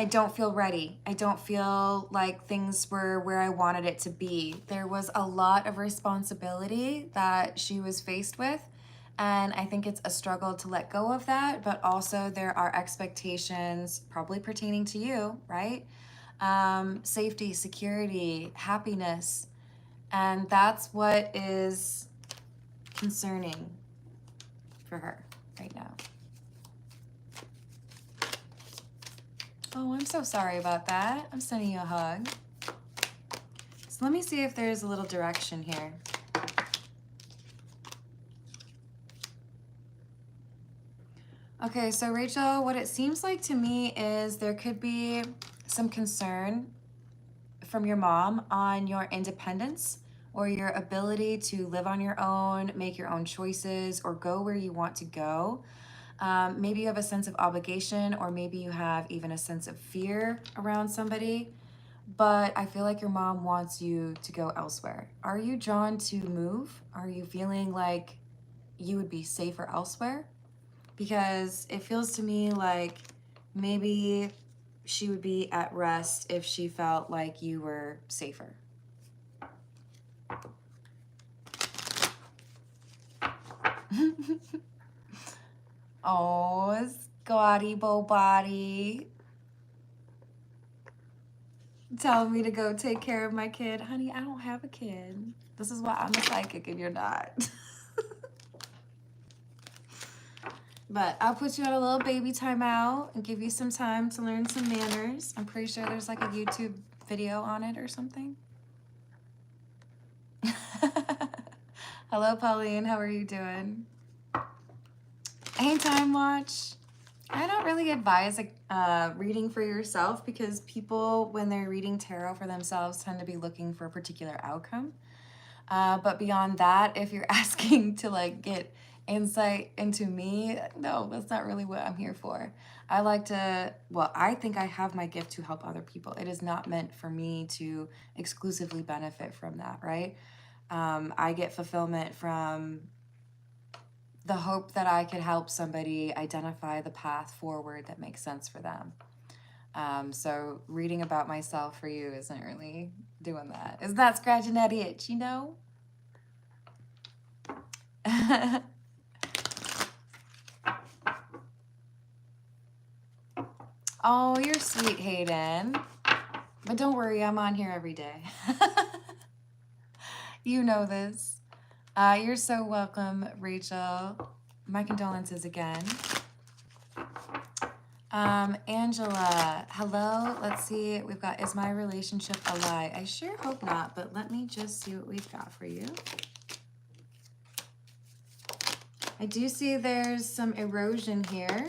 don't feel ready. I don't feel like things were where I wanted it to be. There was a lot of responsibility that she was faced with, and I think it's a struggle to let go of that, but also there are expectations probably pertaining to you, right? Safety, security, happiness, and that's what is concerning for her right now. Oh, I'm so sorry about that. I'm sending you a hug. So let me see if there's a little direction here. Okay, so Rachel, what it seems like to me is there could be some concern from your mom on your independence or your ability to live on your own, make your own choices, or go where you want to go. Maybe you have a sense of obligation, or maybe you have even a sense of fear around somebody. but I feel like your mom wants you to go elsewhere. Are you drawn to move? Are you feeling like you would be safer elsewhere? Because it feels to me like maybe she would be at rest if she felt like you were safer. Oh, Scotty Bo Body. Telling me to go take care of my kid. Honey, I don't have a kid. This is why I'm a psychic and you're not. But I'll put you on a little baby timeout and give you some time to learn some manners. I'm pretty sure there's like a YouTube video on it or something. Hello, Pauline. How are you doing? Hey, Time Watch. I don't really advise reading for yourself because people, when they're reading tarot for themselves, tend to be looking for a particular outcome. But beyond that, if you're asking to like get insight into me, no, that's not really what I'm here for. I like to, well, I think I have my gift to help other people. It is not meant for me to exclusively benefit from that, right? I get fulfillment from the hope that I could help somebody identify the path forward that makes sense for them. So reading about myself for you isn't really doing that. It's not scratching that itch, you know? Oh, you're sweet, Hayden. But don't worry, I'm on here every day. You know this. You're so welcome, Rachel. My condolences again. Angela, hello. Let's see. We've got, is my relationship a lie? I sure hope not, but let me just see what we've got for you. I do see there's some erosion here.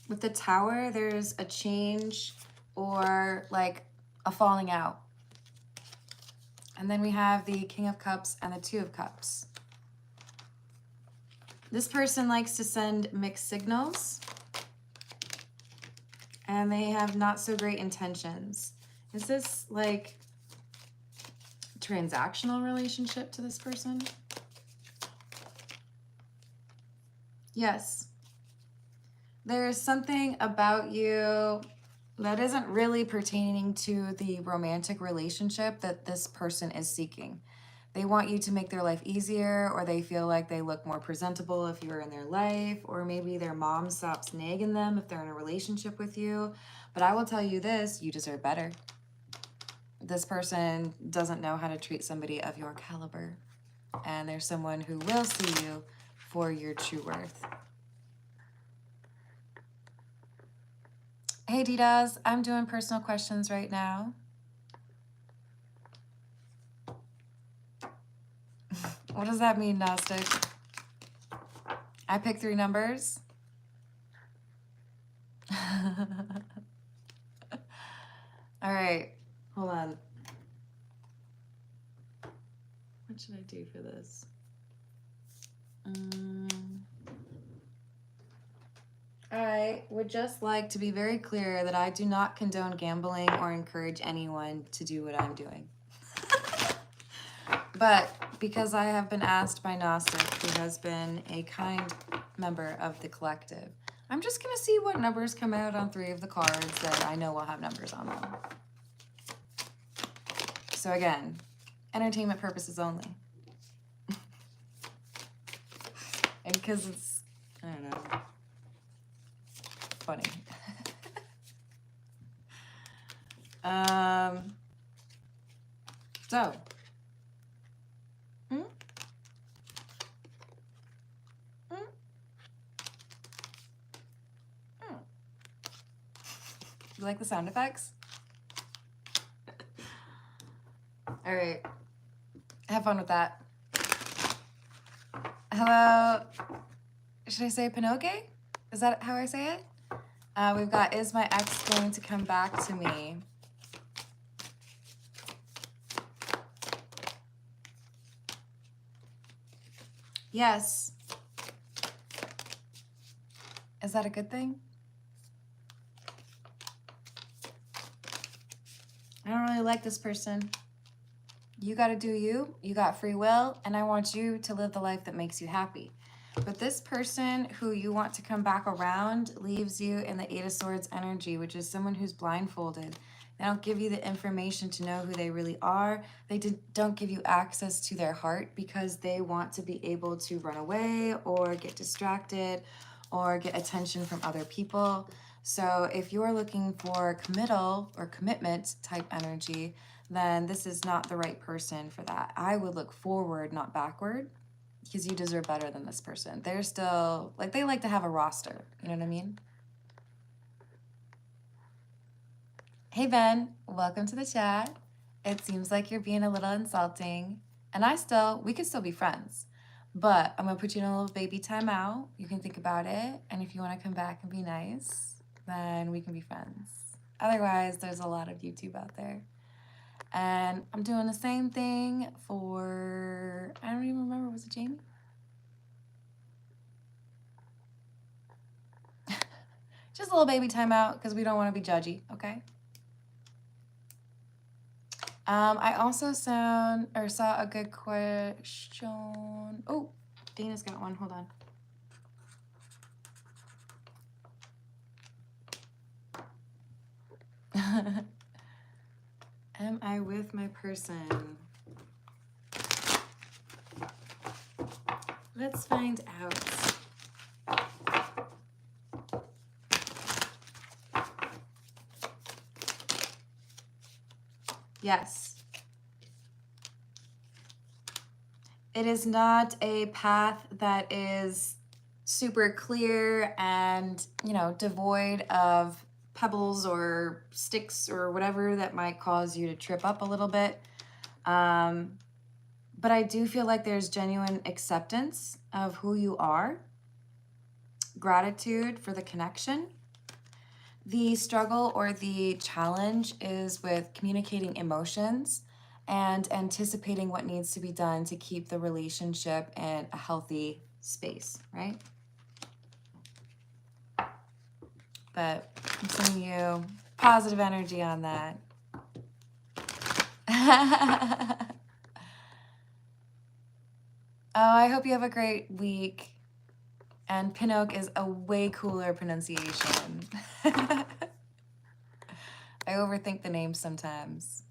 With the Tower, there's a change or like a falling out. And then we have the King of Cups and the Two of Cups. This person likes to send mixed signals. And they have not so great intentions. Is this like transactional relationship to this person? Yes. There is something about you that isn't really pertaining to the romantic relationship that this person is seeking. They want you to make their life easier, or they feel like they look more presentable if you're in their life, or maybe their mom stops nagging them if they're in a relationship with you. But I will tell you this, you deserve better. This person doesn't know how to treat somebody of your caliber, and there's someone who will see you for your true worth. Hey, Didas, I'm doing personal questions right now. What does that mean, Gnostic? I pick 3 numbers. All right, hold on. What should I do for this? I would just like to be very clear that I do not condone gambling or encourage anyone to do what I'm doing. But because I have been asked by Gnostic, who has been a kind member of the collective, I'm just going to see what numbers come out on 3 of the cards that I know will have numbers on them. So again, entertainment purposes only. And because it's, I don't know, funny. So. You like the sound effects? All right. Have fun with that. Hello. Should I say Pinocchio? Is that how I say it? We've got, is my ex going to come back to me? Yes. Is that a good thing? really like this person. You got to do you. You got free will, and I want you to live the life that makes you happy. But this person who you want to come back around leaves you in the Eight of Swords energy, which is someone who's blindfolded. They don't give you the information to know who they really are. They don't give you access to their heart because they want to be able to run away or get distracted or get attention from other people. So if you're looking for committal or commitment type energy, then this is not the right person for that. I would look forward, not backward, because you deserve better than this person. They're still, like, they like to have a roster. You know what I mean? Hey, Ben, welcome to the chat. It seems like you're being a little insulting. And we could still be friends. But I'm going to put you in a little baby timeout. You can think about it. And if you want to come back and be nice, then we can be friends. Otherwise, there's a lot of YouTube out there. And I'm doing the same thing for, I don't even remember, was it Jamie? Just a little baby timeout because we don't want to be judgy, okay? I also saw a good question. Oh, Dana's got one. Hold on. Am I with my person? Let's find out. Yes. It is not a path that is super clear and, devoid of pebbles or sticks or whatever that might cause you to trip up a little bit. But I do feel like there's genuine acceptance of who you are, gratitude for the connection. The struggle or the challenge is with communicating emotions and anticipating what needs to be done to keep the relationship in a healthy space, right? But I'm sending you positive energy on that. Oh, I hope you have a great week. And Pinocchio is a way cooler pronunciation. I overthink the names sometimes.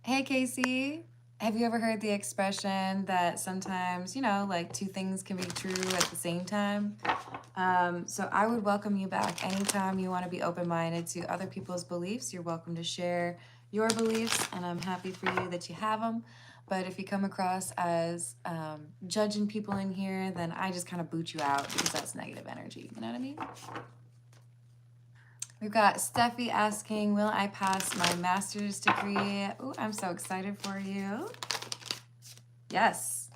Hey, Casey. Have you ever heard the expression that sometimes, like two things can be true at the same time? So I would welcome you back anytime you want to be open-minded to other people's beliefs. You're welcome to share your beliefs, and I'm happy for you that you have them. But if you come across as judging people in here, then I just kind of boot you out because that's negative energy. You know what I mean? We've got Steffi asking, will I pass my master's degree? Oh, I'm so excited for you. Yes.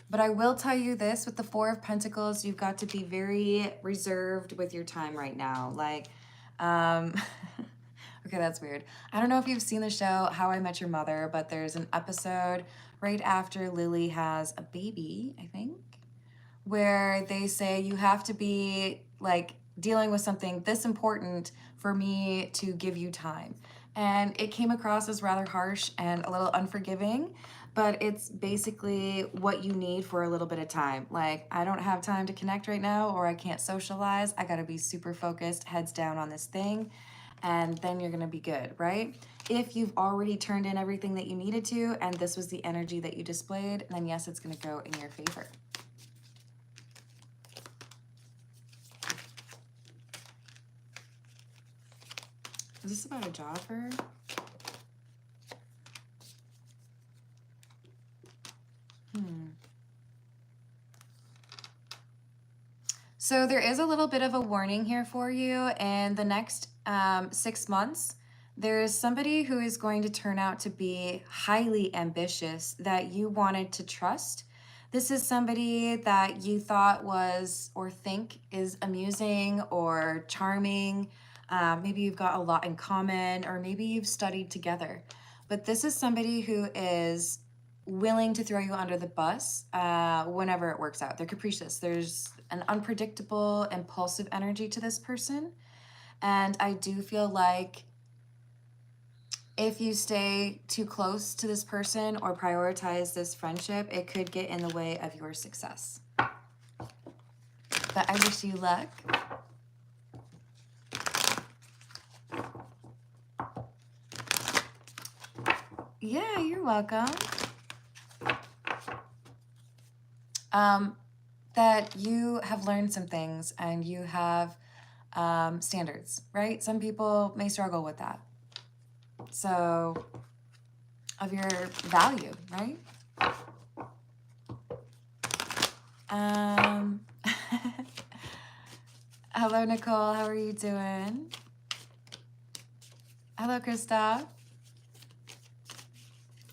But I will tell you this, with the Four of Pentacles, you've got to be very reserved with your time right now. Like, okay, that's weird. I don't know if you've seen the show How I Met Your Mother, but there's an episode right after Lily has a baby, I think, where they say you have to be like dealing with something this important for me to give you time. And it came across as rather harsh and a little unforgiving, but it's basically what you need for a little bit of time. Like, I don't have time to connect right now, or I can't socialize. I gotta be super focused, heads down on this thing, and then you're gonna be good, right? If you've already turned in everything that you needed to, and this was the energy that you displayed, then yes, it's gonna go in your favor. Is this about a job for her? So there is a little bit of a warning here for you. In the next 6 months, there is somebody who is going to turn out to be highly ambitious that you wanted to trust. This is somebody that you thought was or think is amusing or charming. Maybe you've got a lot in common, or maybe you've studied together. But this is somebody who is willing to throw you under the bus whenever it works out. They're capricious. There's an unpredictable, impulsive energy to this person. And I do feel like if you stay too close to this person or prioritize this friendship, it could get in the way of your success. But I wish you luck. Yeah, you're welcome. That you have learned some things and you have standards, right? Some people may struggle with that. So, of your value, right? Hello, Nicole. How are you doing? Hello, Christoph.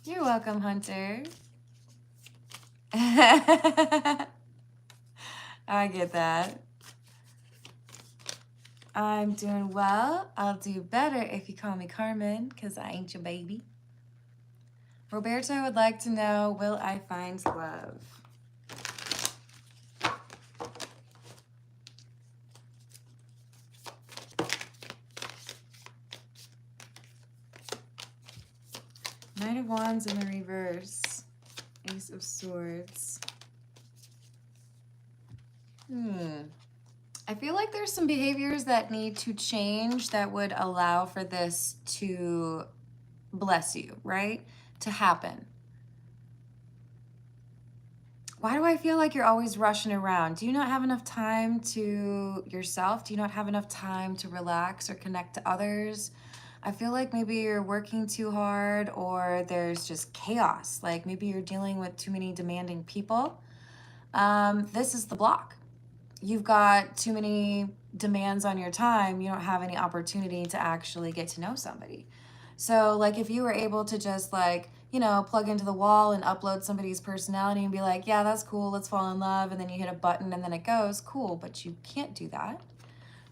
You're welcome, Hunter. I get that. I'm doing well. I'll do better if you call me Carmen, because I ain't your baby. Roberto would like to know, will I find love? Knight of Wands in the reverse. Ace of Swords. I feel like there's some behaviors that need to change that would allow for this to bless you, right? To happen. Why do I feel like you're always rushing around? Do you not have enough time to yourself? Do you not have enough time to relax or connect to others? I feel like maybe you're working too hard or there's just chaos. Like maybe you're dealing with too many demanding people. This is the block. You've got too many demands on your time. You don't have any opportunity to actually get to know somebody. So like if you were able to just like, you know, plug into the wall and upload somebody's personality and be like, yeah, that's cool, let's fall in love. And then you hit a button and then it goes, cool, but you can't do that.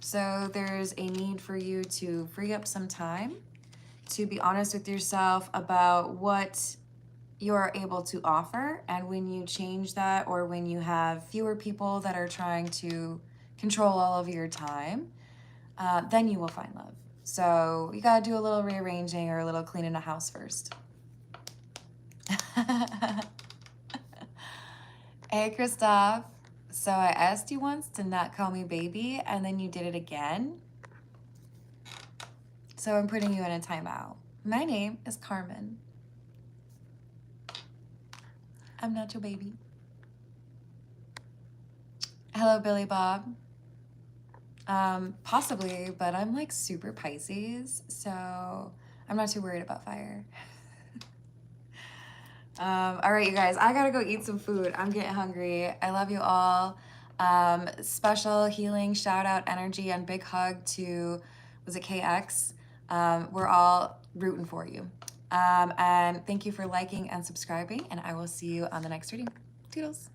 So there's a need for you to free up some time, to be honest with yourself about what you're able to offer. And when you change that, or when you have fewer people that are trying to control all of your time, then you will find love. So you gotta do a little rearranging or a little cleaning the house first. Hey, Christoph. So I asked you once to not call me baby, and then you did it again. So I'm putting you in a timeout. My name is Carmen. I'm not your baby. Hello, Billy Bob. Possibly, but I'm like super Pisces, so I'm not too worried about fire. All right, you guys, I gotta go eat some food. I'm getting hungry. I love you all. Special healing shout out energy and big hug to, was it KX? We're all rooting for you. And thank you for liking and subscribing, and I will see you on the next reading. Toodles.